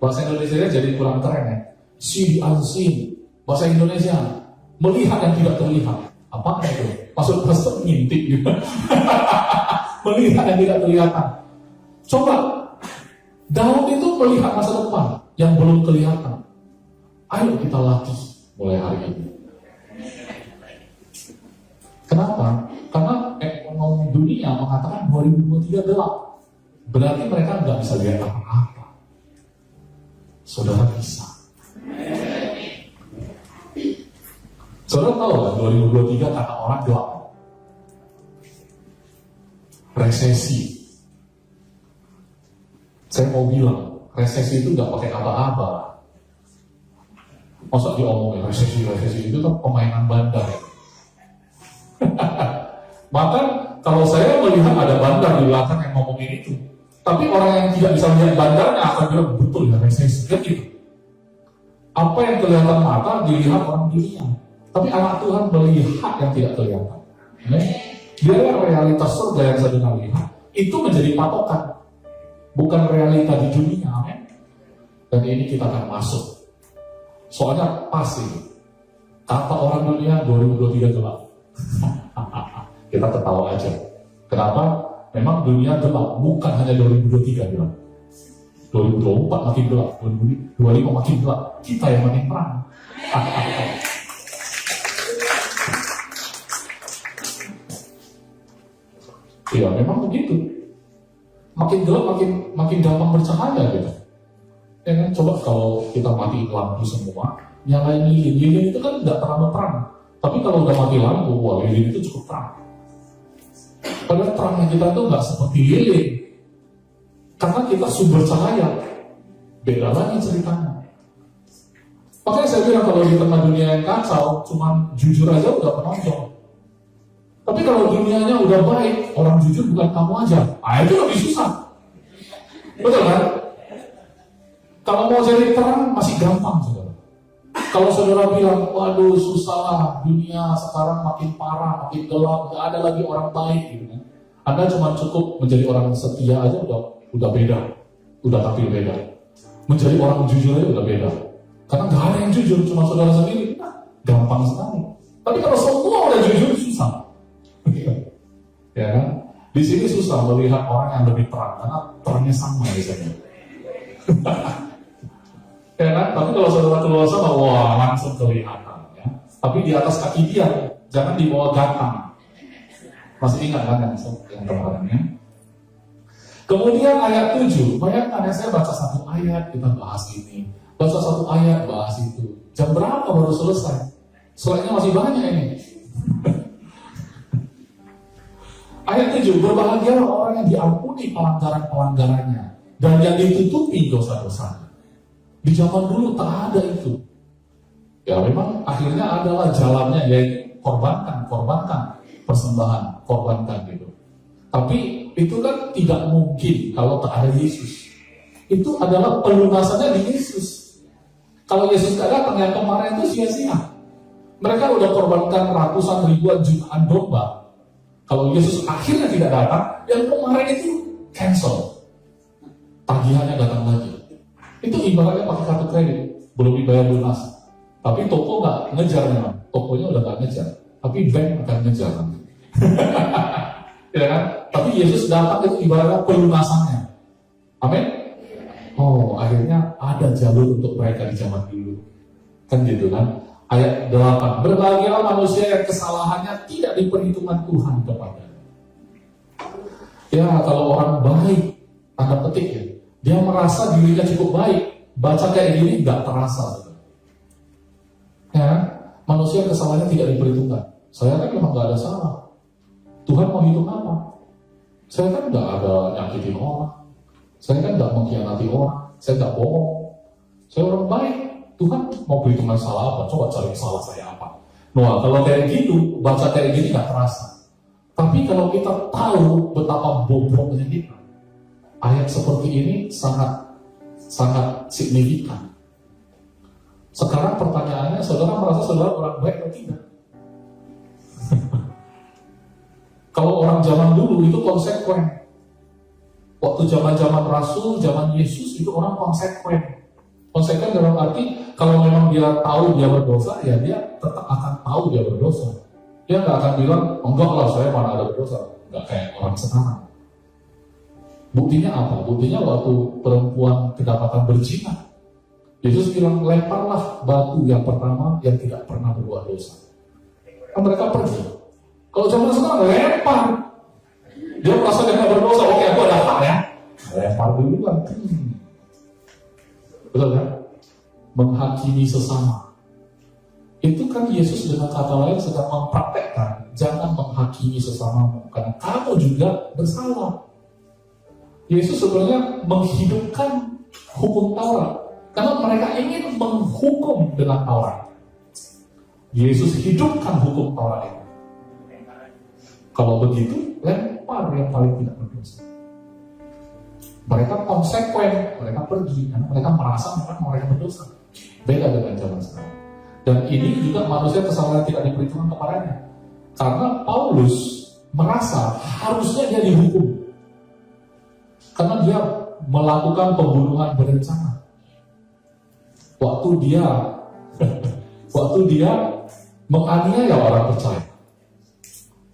Bahasa Indonesia jadi kurang keren ya. see the unseen. Bahasa Indonesia, melihat yang tidak terlihat. Apa itu? Maksud pastor ngintip gitu. Melihat yang tidak kelihatan. Coba, Daud itu melihat masa depan yang belum kelihatan. Ayo kita latih mulai hari ini. Kenapa? Karena ekonomi dunia mengatakan 2023 gelap. Berarti mereka nggak bisa lihat apa-apa. Saudara bisa. Saudara tahu kan 2023 kata orang gelap? Resesi. Saya mau bilang, resesi itu nggak pakai aba-aba. Masa diomongin resesi itu kan permainan bandar. Maka kalau saya melihat ada bandar di belakang yang ngomongin itu, tapi orang yang tidak bisa melihat bandarnya akan bilang betul ya resesi kan gitu. Apa yang kelihatan mata dilihat orang dunia, tapi anak Tuhan melihat yang tidak kelihatan. Biarlah realitas surga yang sedang lihat itu menjadi patokan, bukan realita di dunia. Amin. Dan ini kita akan masuk. Soalnya pasti kata orang dunia 2023 gelap. Kita ketawa aja. Kenapa? Memang dunia gelap, bukan hanya 2023 gelap. 2024 makin gelap, 2025 makin gelap. Kita yang makin terang. Ya memang begitu. Makin gelap makin gampang bercahaya gitu. Ya kan, coba kalau kita mati lampu semua, nyalain lilin itu kan nggak terlalu terang. Tapi kalau udah mati lampu, wah lilin itu cukup terang. Padahal terangnya kita tuh nggak seperti lilin, karena kita sumber cahaya. Beda lagi ceritanya. Makanya saya bilang kalau di tengah dunia yang kacau, cuman jujur aja udah menonjol. Tapi kalau dunianya udah baik, orang jujur bukan kamu aja, itu lebih susah. Betul kan? Kalau mau jadi terang masih gampang, saudara. Kalau saudara bilang, waduh susah lah, dunia sekarang makin parah, makin gelap, nggak ada lagi orang baik, gitu kan. Anda cuma cukup menjadi orang setia aja udah beda, udah tampil beda. Menjadi orang jujur aja udah beda. Karena nggak ada yang jujur, cuma saudara sendiri, gampang sekali. Tapi kalau semua udah jujur susah, ya kan? Di sini susah melihat orang yang lebih terang, karena terangnya sama biasanya. Ya kan? Tapi kalau saudara keluar sana, wah langsung kelihatan ya. Tapi di atas kaki dia, jangan di bawah gatang. Masih ingat kan yang kemarinnya? Kemudian ayat 7, bayangkan ya, saya baca satu ayat, kita bahas ini. Baca satu ayat, bahas itu. Jam berapa baru selesai? Soalnya masih banyak ini. Ayat 7, berbahagialah orang yang diampuni pelanggaran-pelanggarannya dan yang ditutupi dosa-dosanya. Di zaman dulu tak ada itu. Ya memang akhirnya adalah jalannya, yaitu korbankan, persembahan, korbankan gitu. Tapi itu kan tidak mungkin kalau tak ada Yesus. Itu adalah pelunasannya di Yesus. Kalau Yesus tidak datang, yang kemarin itu sia-sia. Mereka udah korbankan ratusan ribuan jutaan domba. Kalau Yesus akhirnya tidak datang, yang kemarin itu cancel. Tagihannya datang lagi. Itu ibaratnya pakai kartu kredit, belum dibayar lunas. Tapi toko nggak ngejar memang, tokonya udah nggak ngejar, tapi bank akan ngejar. Ya kan? Tapi Yesus datang itu ibaratnya pelunasannya. Amin. Oh, akhirnya ada jalur untuk mereka di zaman dulu. Kan gitu kan? Ayat 8, berbahagialah manusia yang kesalahannya tidak diperhitungkan Tuhan kepadanya. Ya, kalau orang baik, tanda petik ya, dia merasa dirinya cukup baik, baca kayak gini nggak terasa. Ya, manusia kesalahannya tidak diperhitungkan. Saya kan memang nggak ada salah. Tuhan mau hitung apa? Saya kan nggak ada nyakitin orang. Saya kan nggak mengkhianati orang. Saya nggak bohong. Saya orang baik. Tuhan mau perhitungan salah apa? Coba cari salah saya apa? Nah, kalau kayak gitu, baca kayak gini nggak terasa. Tapi kalau kita tahu betapa bobroknya kita, ayat seperti ini sangat signifikan. Sekarang pertanyaannya, saudara merasa saudara orang baik atau tidak? Kalau orang zaman dulu itu konsekuen. Waktu zaman Rasul, zaman Yesus itu orang konsekuen. Konsekuen dalam arti kalau memang dia tahu dia berdosa, ya dia tetap akan tahu dia berdosa. Dia nggak akan bilang, enggak lah saya mana ada berdosa. Nggak kayak orang sekarang. Buktinya apa? Buktinya waktu perempuan kedapatan berzina, Yesus bilang, lemparlah batu yang pertama yang tidak pernah berbuat dosa. Kan mereka pergi. Kalau zaman sekarang lempar. Dia merasa dia nggak berdosa, oke aku ada hak ya. Lempar dulu kan. Betul kan? Menghakimi sesama. Itu kan Yesus dengan kata lain sedang mempraktekkan, jangan menghakimi sesamamu, karena kamu juga bersalah. Yesus sebenarnya menghidupkan hukum Taurat, karena mereka ingin menghukum dengan Taurat. Yesus hidupkan hukum Taurat itu. Kalau begitu, lempar yang paling tidak berdosa. Mereka konsekuen, mereka pergi, karena mereka merasa mereka berdosa. Beda dengan zaman sekarang. Dan ini juga manusia kesalahan tidak diperhitungkan kepadanya. Karena Paulus merasa harusnya dia dihukum. Karena dia melakukan pembunuhan berencana. Waktu dia menganiaya orang percaya.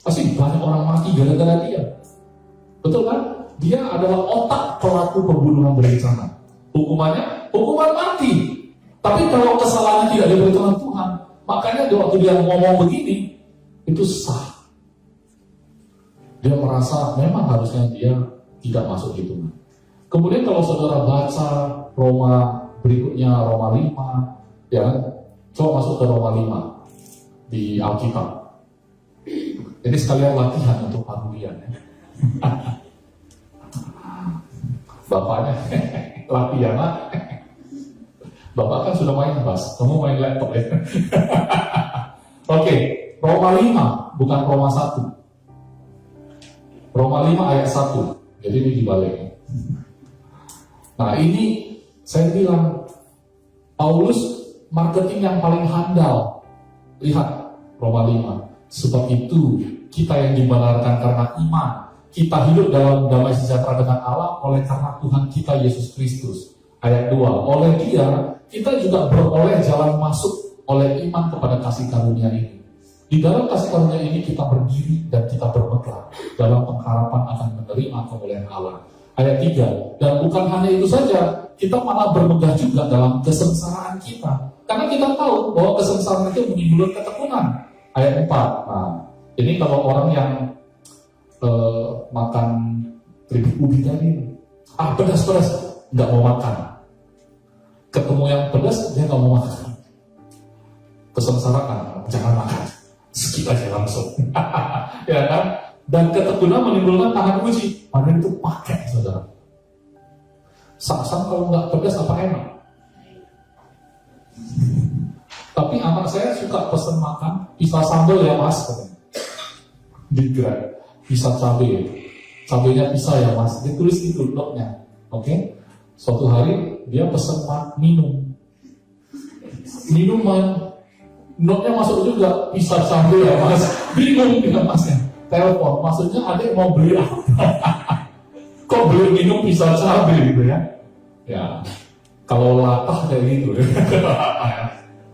Pasti banyak orang mati gara-gara dia. Betul kan? Dia adalah otak pelaku pembunuhan berencana. Hukumannya? Hukuman mati. Tapi kalau kesalahannya tidak diberitahu Tuhan, makanya waktu dia ngomong begini, itu sah. Dia merasa memang harusnya dia tidak masuk hitungan. Kemudian kalau saudara baca Roma berikutnya, Roma 5, ya kan? Coba masuk ke Roma 5 di Alkitab. Ini sekalian latihan untuk parulian ya. Bapaknya latihan lah. Bapak kan sudah main bass, kamu main laptop ya. Oke, Roma 5, bukan Roma 1. Roma 5 ayat 1. Jadi ini dibalik. Nah ini saya bilang Paulus marketing yang paling handal. Lihat Roma 5. Sebab itu kita yang dibenarkan karena iman, kita hidup dalam damai sejahtera dengan Allah oleh karena Tuhan kita Yesus Kristus. Ayat 2, oleh dia kita juga beroleh jalan masuk oleh iman kepada kasih karunia ini. Di dalam kasih karunia ini kita berdiri dan kita bermegah dalam pengharapan akan menerima kemuliaan Allah. Ayat 3, dan bukan hanya itu saja, kita malah bermegah juga dalam kesengsaraan kita. Karena kita tahu bahwa kesengsaraan itu menimbulkan ketekunan. Ayat 4, nah ini kalau orang yang makan keripik ubi tadi, pedas, nggak mau makan. Ketemu yang pedas, dia nggak mau makan. Kesengsaraan, jangan makan. Skip aja langsung. Ya kan? Dan ketekunan menimbulkan tahan uji. Padahal itu pakai, saudara. Saksang kalau nggak pedas apa enak? Tapi anak saya suka pesen makan pisah sambal ya mas, katanya. Di Grab, pisah cabai. Cabainya pisah ya mas. Ditulis itu notnya, oke? Suatu hari dia pesen minuman, notnya masuk juga pisah cabai ya mas. Bingung dengan masnya. Telepon, maksudnya adik mau beli apa? Kok beli minum pisah cabai gitu ya? Ya, kalau latah kayak gitu.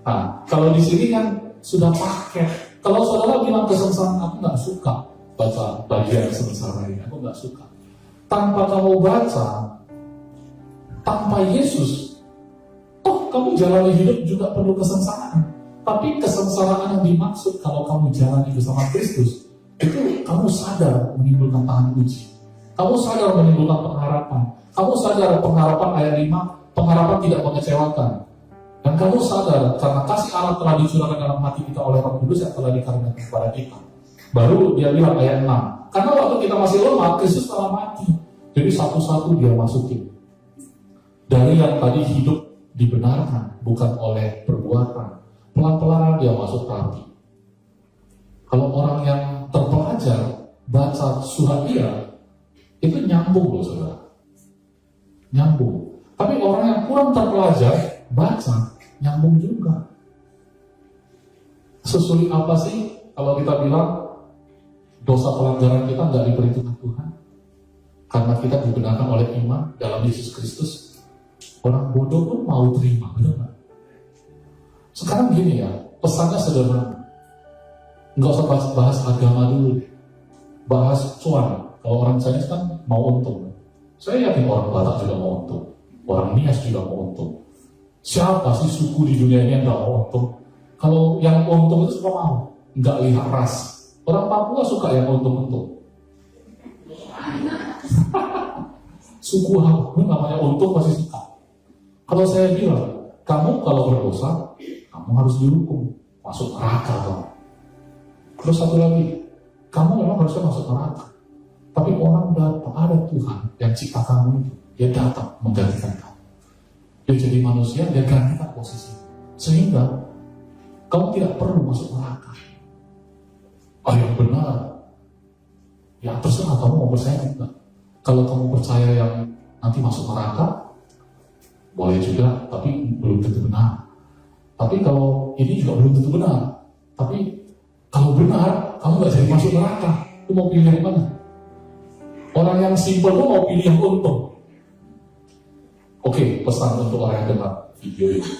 Nah, kalau di sini kan sudah pakai. Kalau saudara bilang kesengsaraan, aku nggak suka baca bagian sengsara ini, aku nggak suka. Tanpa kamu baca, tanpa Yesus, kamu jalani hidup juga perlu kesengsaraan. Tapi kesengsaraan yang dimaksud kalau kamu jalani bersama Kristus, itu kamu sadar menimbulkan tahan uji. Kamu sadar menimbulkan pengharapan. Kamu sadar pengharapan ayat 5, pengharapan tidak mengecewakan. Dan kamu sadar karena kasih Allah telah dicurahkan dalam hati kita oleh Roh Kudus yang telah dikaruniakan kepada kita. Baru dia bilang ayat 6, karena waktu kita masih lemah, Kristus telah mati. Jadi satu-satu dia masukin. Dari yang tadi hidup dibenarkan, bukan oleh perbuatan. Pelan-pelan dia masuk hati. Kalau orang yang terpelajar baca surat dia, itu nyambung loh saudara. Nyambung. Tapi orang yang kurang terpelajar baca, nyambung juga. Sesulit apa sih kalau kita bilang dosa pelanggaran kita nggak diperhitungkan Tuhan? Karena kita dibenarkan oleh iman dalam Yesus Kristus. Orang bodoh pun mau terima, benar nggak? Sekarang gini ya, pesannya sederhana. Nggak usah bahas agama dulu deh. Bahas cuan. Kalau orang Chinese kan mau untung. Saya yakin orang Batak juga mau untung. Orang Nias juga mau untung. Siapa sih suku di dunia ini yang nggak mau untung? Kalau yang untung itu semua mau. Nggak lihat ras. Orang Papua suka yang untung-untung. Suku aku namanya untung pasti suka. Kalau saya bilang, kamu kalau berdosa, kamu harus dihukum, masuk neraka dong. Terus satu lagi, kamu memang harusnya masuk neraka. Tapi orang datang, ada Tuhan yang cipta kamu itu, dia datang menggantikan kamu. Dia jadi manusia, dia gantikan posisi. Sehingga kamu tidak perlu masuk neraka. Oh yang benar, ya terserah kamu mau percaya enggak. Kalau kamu percaya yang nanti masuk neraka, boleh juga, tapi belum tentu benar. Tapi kalau ini juga belum tentu benar. Tapi kalau benar, kamu nggak jadi masuk neraka. Lu mau pilih yang mana? Orang yang simpel tuh mau pilih yang untung. Oke, pesan untuk orang yang dengar video ini.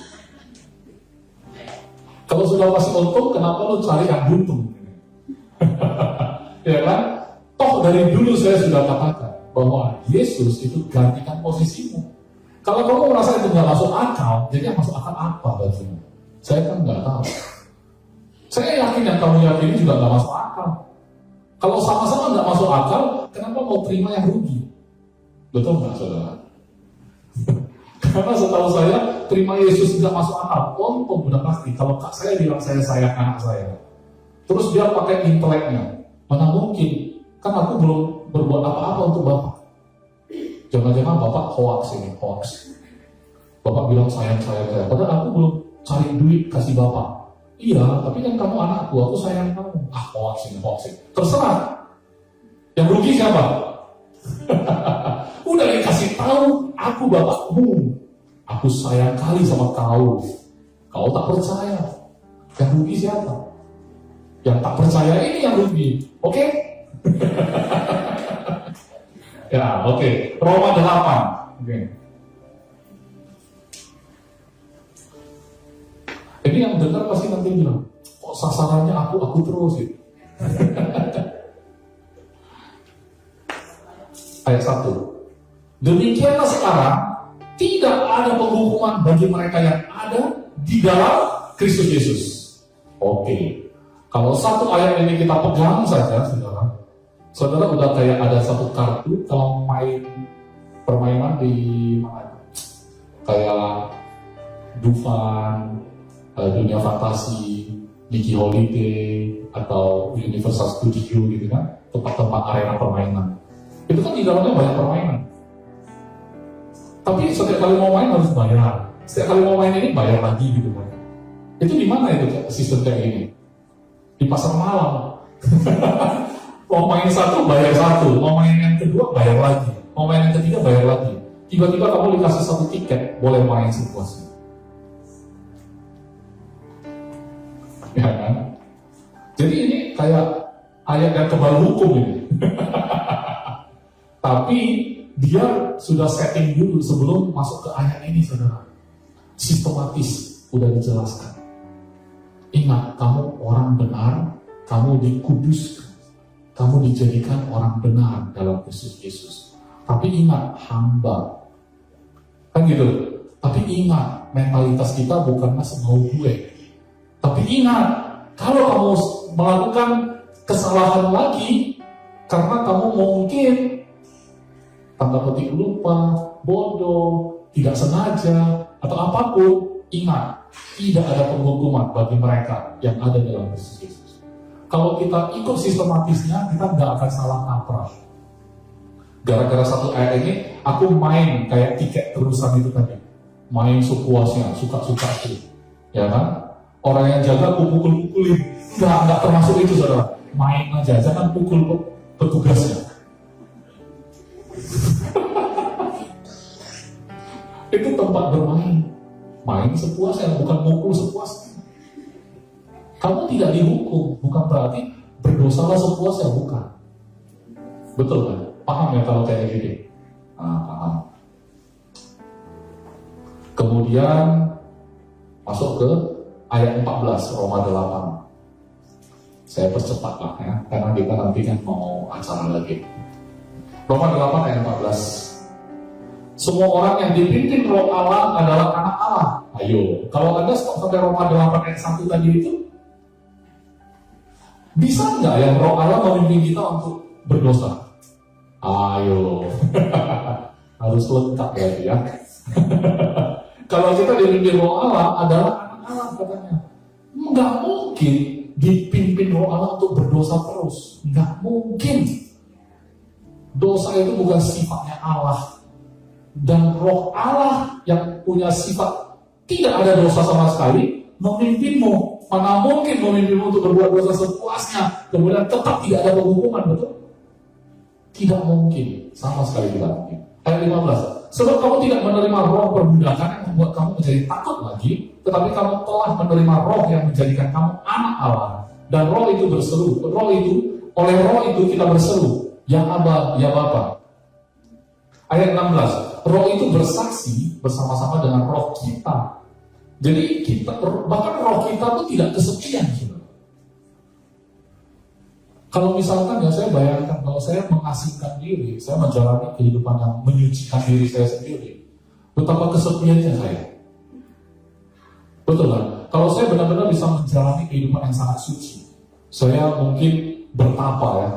Kalau sudah masih untung, kenapa lu cari yang buntung? Ya kan? Toh dari dulu saya sudah katakan bahwa Yesus itu gantikan posisimu. Kalau kamu merasa itu nggak masuk akal, jadi yang masuk akal apa bagimu? Saya kan nggak tahu. Saya yakin yang kamu yakini juga nggak masuk akal. Kalau sama-sama nggak masuk akal, kenapa mau terima yang rugi? Betul nggak, saudara? Karena setahu saya, terima Yesus nggak masuk akal. Untung udah pasti. Kalau kak saya bilang saya sayang anak saya, terus dia pakai inteleknya, mana mungkin? Kan aku belum berbuat apa-apa untuk bapak. Jangan-jangan bapak hoax ini, hoax. Bapak bilang sayang. Padahal aku belum cari duit kasih bapak. Iya, tapi kan kamu anakku, aku sayang kamu. Hoax ini. Terserah. Yang rugi siapa? Udah dikasih tahu, aku bapakmu. Aku sayang kali sama kau. Kau tak percaya. Yang rugi siapa? Yang tak percaya ini yang rugi. Oke? Ya, oke. Roma 8. Oke. Ini yang dengar pasti nanti bilang, kok sasarannya aku terus gitu. Ayat 1. Demikianlah sekarang tidak ada penghukuman bagi mereka yang ada di dalam Kristus Yesus. Oke. Kalau satu ayat ini kita pegang saja, saudara udah kayak ada satu kartu kalau main permainan di mana? Kayak Dufan, Dunia Fantasi, Mickey Holiday, atau Universal Studio gitu kan, tempat-tempat arena permainan. Itu kan di dalamnya banyak permainan. Tapi setiap kali mau main harus bayar. Setiap kali mau main ini bayar lagi gitu kan. Itu di mana itu sistem kayak ini? Di pasar malam. Mau main satu bayar satu, mau main yang kedua bayar lagi, mau main yang ketiga bayar lagi. Tiba-tiba kamu dikasih satu tiket, boleh main sepuasnya. Ya kan? Jadi ini kayak ayat yang kebal hukum ini. Tapi dia sudah setting dulu sebelum masuk ke ayat ini, saudara. Sistematis, udah dijelaskan. Ingat, kamu orang benar, kamu dikuduskan. Kamu dijadikan orang benar dalam Kristus Yesus. Tapi ingat, hamba. Kan gitu. Tapi ingat, mentalitas kita bukanlah semau gue. Tapi ingat, kalau kamu melakukan kesalahan lagi, karena kamu mungkin tanda petik lupa, bodoh, tidak sengaja, atau apapun, ingat, tidak ada penghukuman bagi mereka yang ada dalam Kristus Yesus. Kalau kita ikut sistematisnya, kita nggak akan salah kaprah. Gara-gara satu ayat ini, aku main kayak tiket terusan itu tadi. Main sepuasnya, suka-suka itu. Ya kan? Orang yang jaga aku pukul-pukulin. Nggak termasuk itu, saudara. Main aja, jangan pukul petugasnya. Itu tempat bermain. Main sepuasnya, bukan mukul sepuasnya. Kamu tidak dihukum, bukan berarti berdosalah sepuasnya, bukan. Betul kan? Paham ya kalau kayak gini? Paham. Kemudian masuk ke ayat 14 Roma 8. Saya percepat lah ya, karena kita nanti kan mau acara lagi. Roma 8 ayat 14. Semua orang yang dipimpin roh Allah adalah anak Allah. Ayo, kalau Anda stop sampai Roma 8 ayat 1 tadi itu, bisa nggak ya roh Allah memimpin kita untuk berdosa? Ayo, harus lengkap ya. Kalau kita dipimpin roh Allah adalah anak Allah katanya. Nggak mungkin dipimpin roh Allah untuk berdosa terus. Nggak mungkin. Dosa itu bukan sifatnya Allah. Dan roh Allah yang punya sifat tidak ada dosa sama sekali memimpinmu. Mana mungkin memimpinmu untuk berbuat dosa sepuasnya kemudian tetap tidak ada penghukuman, betul? Tidak mungkin, sama sekali tidak mungkin. Ayat 15. Sebab kamu tidak menerima roh perbudakan yang membuat kamu menjadi takut lagi, tetapi kamu telah menerima roh yang menjadikan kamu anak Allah. Dan roh itu berseru, oleh roh itu kita berseru, ya Aba, ya Bapa. Ayat 16. Roh itu bersaksi bersama-sama dengan roh kita. Jadi kita, bahkan roh kita pun tidak kesepian. Kalau misalkan ya saya bayangkan, kalau saya mengasingkan diri, saya menjalani kehidupan yang menyucikan diri saya sendiri, betapa kesepiannya saya. Betul kan? Kalau saya benar-benar bisa menjalani kehidupan yang sangat suci, saya mungkin bertapa ya,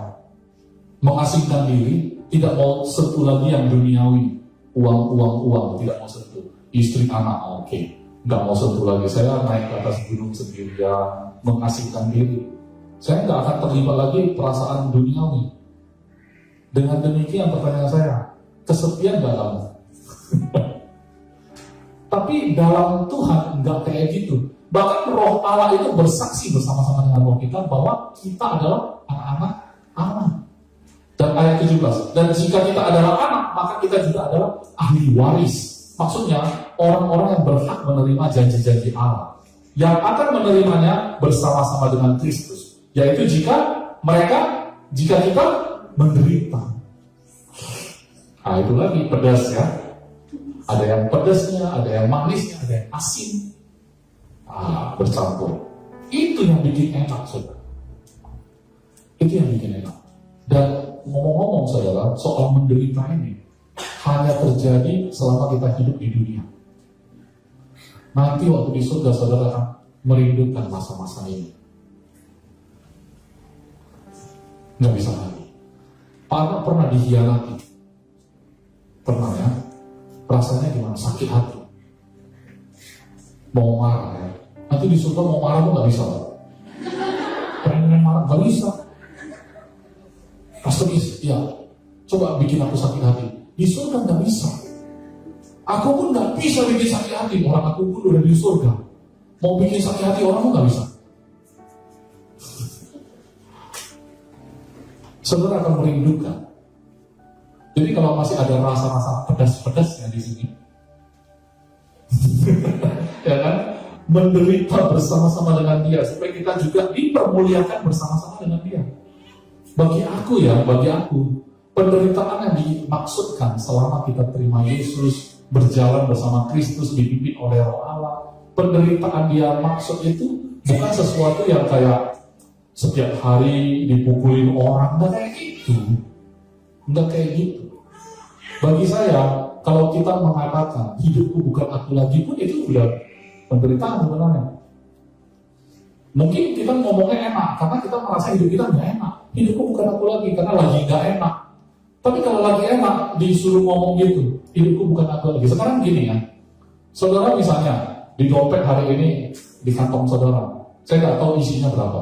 mengasingkan diri, tidak mau sentuh lagi yang duniawi, uang, tidak mau sentuh. Istri, anak, oke, nggak mau sentuh lagi. Saya naik ke atas gunung sendirian, mengasingkan diri. Saya nggak akan terlibat lagi perasaan duniawi. Dengan demikian pertanyaan saya, kesepian nggak kamu? Tapi dalam Tuhan nggak kayak gitu. Bahkan roh Allah itu bersaksi bersama-sama dengan roh kita bahwa kita adalah anak-anak Allah. Dan ayat 17, dan jika kita adalah anak, maka kita juga adalah ahli waris. Maksudnya, orang-orang yang berhak menerima janji-janji Allah, yang akan menerimanya bersama-sama dengan Kristus. Yaitu jika kita menderita. Nah, itu lagi pedas ya. Ada yang pedasnya, ada yang manisnya, ada yang asin. Bercampur. Itu yang bikin enak, saudara. Itu yang bikin enak. Dan ngomong-ngomong saudara, soal menderita ini hanya terjadi selama kita hidup di dunia. Nanti waktu di surga saudara akan merindukan masa-masa ini. Nggak bisa lagi. Anak pernah dikhianati. Pernah ya? Rasanya gimana? Sakit hati. Mau marah ya? Nanti di surga mau marah pun nggak bisa. Pengen marah nggak bisa. Pastor ya, coba bikin aku sakit hati. Di surga nggak bisa. Aku pun nggak bisa bikin sakit hati. Orang aku pun udah di surga. Mau bikin sakit hati orang pun nggak bisa. Saudara akan merindukan. Jadi kalau masih ada rasa-rasa pedas-pedasnya di sini, ya kan, menderita bersama-sama dengan Dia supaya kita juga dipermuliakan bersama-sama dengan Dia. Bagi aku, penderitaan yang dimaksudkan selama kita terima Yesus, berjalan bersama Kristus, dipimpin oleh Roh Allah. Penderitaan Dia maksud itu bukan sesuatu yang kayak setiap hari dipukulin orang, enggak kayak gitu. Enggak kayak gitu. Bagi saya, kalau kita mengatakan hidupku bukan aku lagi pun itu udah penderitaan sebenarnya. Mungkin kita ngomongnya enak karena kita merasa hidup kita nggak enak. Hidupku bukan aku lagi karena lagi nggak enak. Tapi kalau lagi enak disuruh ngomong gitu, hidupku bukan aku lagi. Sekarang gini ya, saudara misalnya di dompet hari ini di kantong saudara, saya nggak tahu isinya berapa.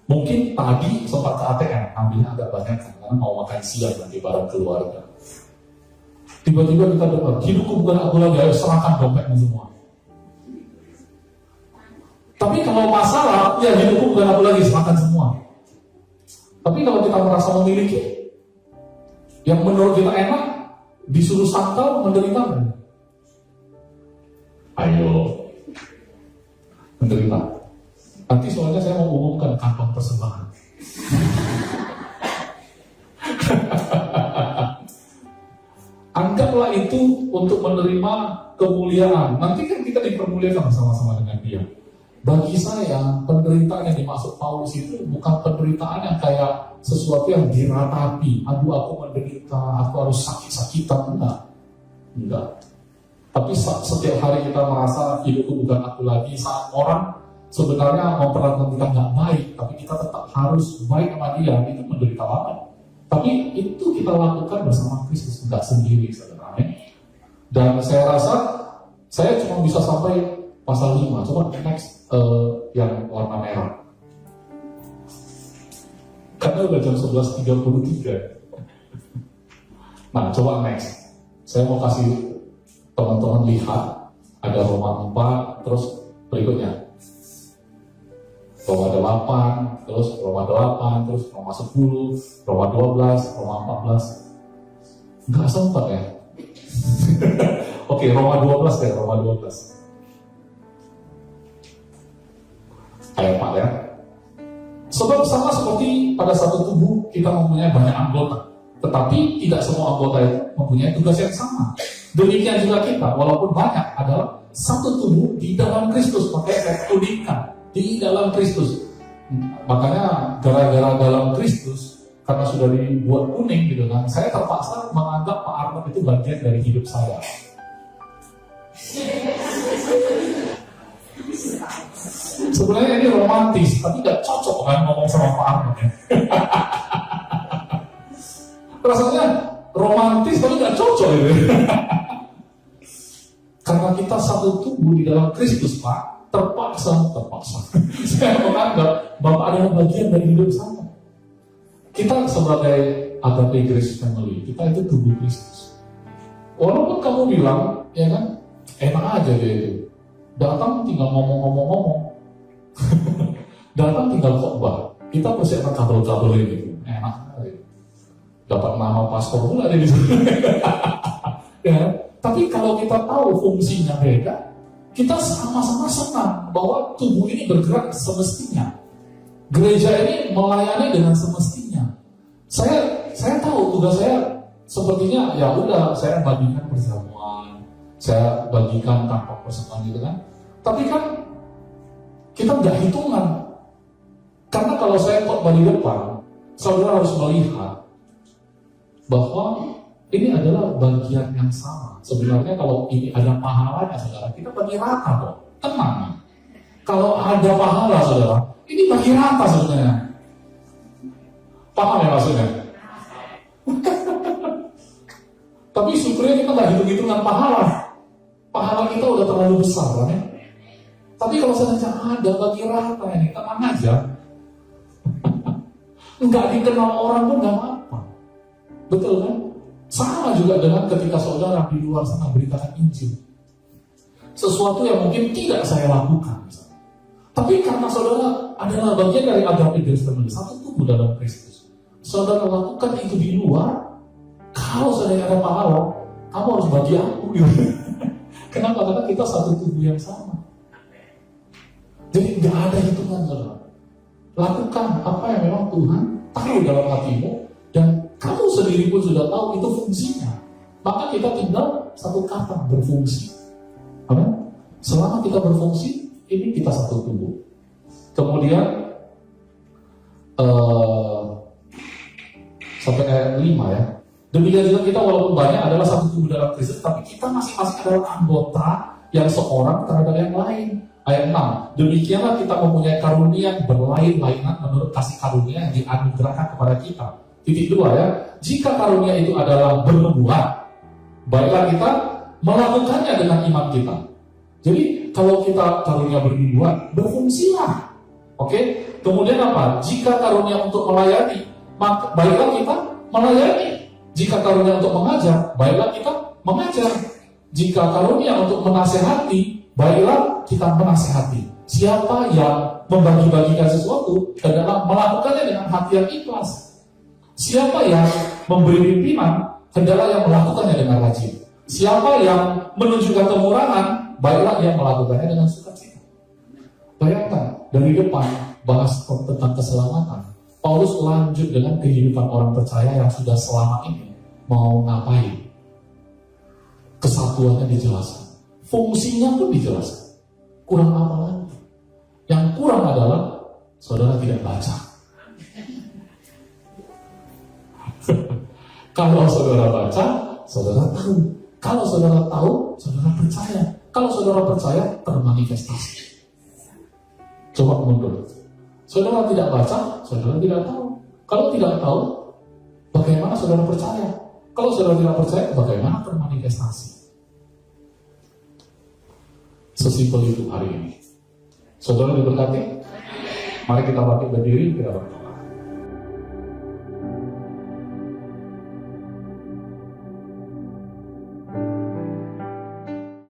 Mungkin tadi sempat ke ATM, ambilnya agak banyak karena mau makan siang nanti bareng keluarga. Tiba-tiba kita dengar, hidupku bukan aku lagi, ayo serahkan dompetmu semua. Tapi kalau masalah, ya hidupku bukan aku lagi, serahkan semua. Tapi kalau kita merasa memiliki, yang menurut kita enak, disuruh sangkal, menderita. Ayo, menderita. Nanti soalnya saya mau umumkan kantong persembahan. Anggaplah itu untuk menerima kemuliaan. Nanti kan kita dipermuliakan bersama-sama dengan dia. Bagi saya, penderitaan yang dimaksud Paulus itu bukan penderitaan yang kayak sesuatu yang diratapi. Aduh, aku menderita, aku harus sakit-sakitan. Enggak. Tapi setiap hari kita merasa hidupku bukan aku lagi. Saat orang sebenarnya memperlakukan kita nggak baik, tapi kita tetap harus baik sama dia, itu menderita banget. Tapi itu kita lakukan bersama Kristus, nggak sendiri, saudara. Dan saya rasa saya cuma bisa sampai pasal 5. Coba next. Yang warna merah. Karena udah jam 11.33. Nah, coba next. Saya mau kasih teman-teman lihat. Ada Roma 4, terus berikutnya Roma 8, terus Roma 8, terus Roma 10, Roma 12, Roma 14. Nggak sempat ya? Oke, Roma 12 ya, Roma 12. Ayat 4 ya. Sebab sama seperti pada satu tubuh kita mempunyai banyak anggota, tetapi tidak semua anggota itu mempunyai tugas yang sama. Demikian juga kita, walaupun banyak, adalah satu tubuh di dalam Kristus. Makanya saya tuliskan di dalam Kristus. Makanya gara-gara dalam Kristus, karena sudah dibuat kuning gitu kan, saya terpaksa menganggap Pak Arnold itu bagian dari hidup saya. Sebenarnya ini romantis, tapi gak cocok kan ngomong sama Pak Arnold ya. Rasanya romantis tapi gak cocok gitu. Karena kita satu tubuh di dalam Kristus, Pak, terpaksa. Saya menganggap Bapak adalah bagian dari hidup saya. Kita sebagai Agape Grace Family, kita itu tubuh Kristus. Walaupun kamu bilang, ya kan, enak aja dia itu. Datang tinggal ngomong-ngomong. Datang tinggal khotbah. Kita persiapan kabel-kabel ini, enak aja. Dapat nama pastor pula ada di sana. Ya, tapi kalau kita tahu fungsinya beda, kita sama-sama senang bahwa tubuh ini bergerak semestinya. Gereja ini melayani dengan semestinya. Saya tahu tugas saya sepertinya ya udah saya bagikan perjamuan, saya bagikan tanpa persembahan gitu kan. Tapi kan kita nggak hitungan. Karena kalau saya khotbah di depan, saudara harus melihat bahwa ini adalah bagian yang sama. Sebenarnya kalau ini ada pahalanya, saudara, kita bagi rata kok. Tenang. Kalau ada pahala, saudara, ini bagi rata sebenarnya. Paham ya maksudnya? Tapi syukurnya kita nggak hitung-hitungan pahala. Pahala kita udah terlalu besar kan ya. Tapi kalau saja ada bagi rata ini, tenang aja. Nggak dikenal orang pun nggak apa-apa. Betul kan? Sama juga dengan ketika saudara di luar sana beritakan Injil. Sesuatu yang mungkin tidak saya lakukan. Misalnya. Tapi karena saudara adalah bagian dari Agape Grace Family, satu tubuh dalam Kristus. Saudara lakukan itu di luar, kalau saudara ada pahala, kamu harus bagi aku. Gitu. Kenapa? Karena kita satu tubuh yang sama. Jadi nggak ada hitungan, saudara. Lakukan apa yang memang Tuhan taruh dalam hatimu, dan kamu sendiri pun sudah tahu itu fungsinya. Maka kita tinggal satu kata, berfungsi. Amin. Selama kita berfungsi, ini kita satu tubuh. Kemudian sampai ayat 5 ya. Demikian juga kita walaupun banyak adalah satu tubuh dalam Kristus, tapi kita masing-masing adalah anggota yang seorang terhadap yang lain. Ayat 6, demikianlah kita mempunyai karunia yang berlain-lainan menurut kasih karunia yang dianugerahkan kepada kita. Titik 2 ya, jika karunia itu adalah bernubuat, baiklah kita melakukannya dengan iman kita. Jadi kalau kita karunia bernubuat, berfungsilah. Oke? Kemudian apa? Jika karunia untuk melayani, maka baiklah kita melayani. Jika karunia untuk mengajar, baiklah kita mengajar. Jika karunia untuk menasehati, baiklah kita menasehati. Siapa yang membagi-bagikan sesuatu adalah melakukannya dengan hati yang ikhlas. Siapa yang memberi pimpinan hendaklah yang melakukannya dengan rajin. Siapa yang menunjukkan kemurahan, baiklah yang melakukannya dengan sukacita. Bayangkan dari depan bahas tentang keselamatan, Paulus lanjut dengan kehidupan orang percaya yang sudah selama ini mau ngapain. Kesatuannya dijelaskan. fungsinya pun dijelaskan. Kurang apa lagi? Yang kurang adalah saudara tidak baca. Kalau saudara baca, saudara tahu. Kalau saudara tahu, saudara percaya. Kalau saudara percaya, termanifestasi. Coba mundur. Saudara tidak baca, saudara tidak tahu. Kalau tidak tahu, bagaimana saudara percaya? Kalau saudara tidak percaya, bagaimana termanifestasi? Sesimpel itu hari ini. Saudara diberkati. Mari kita bangkit berdiri, kita berdoa.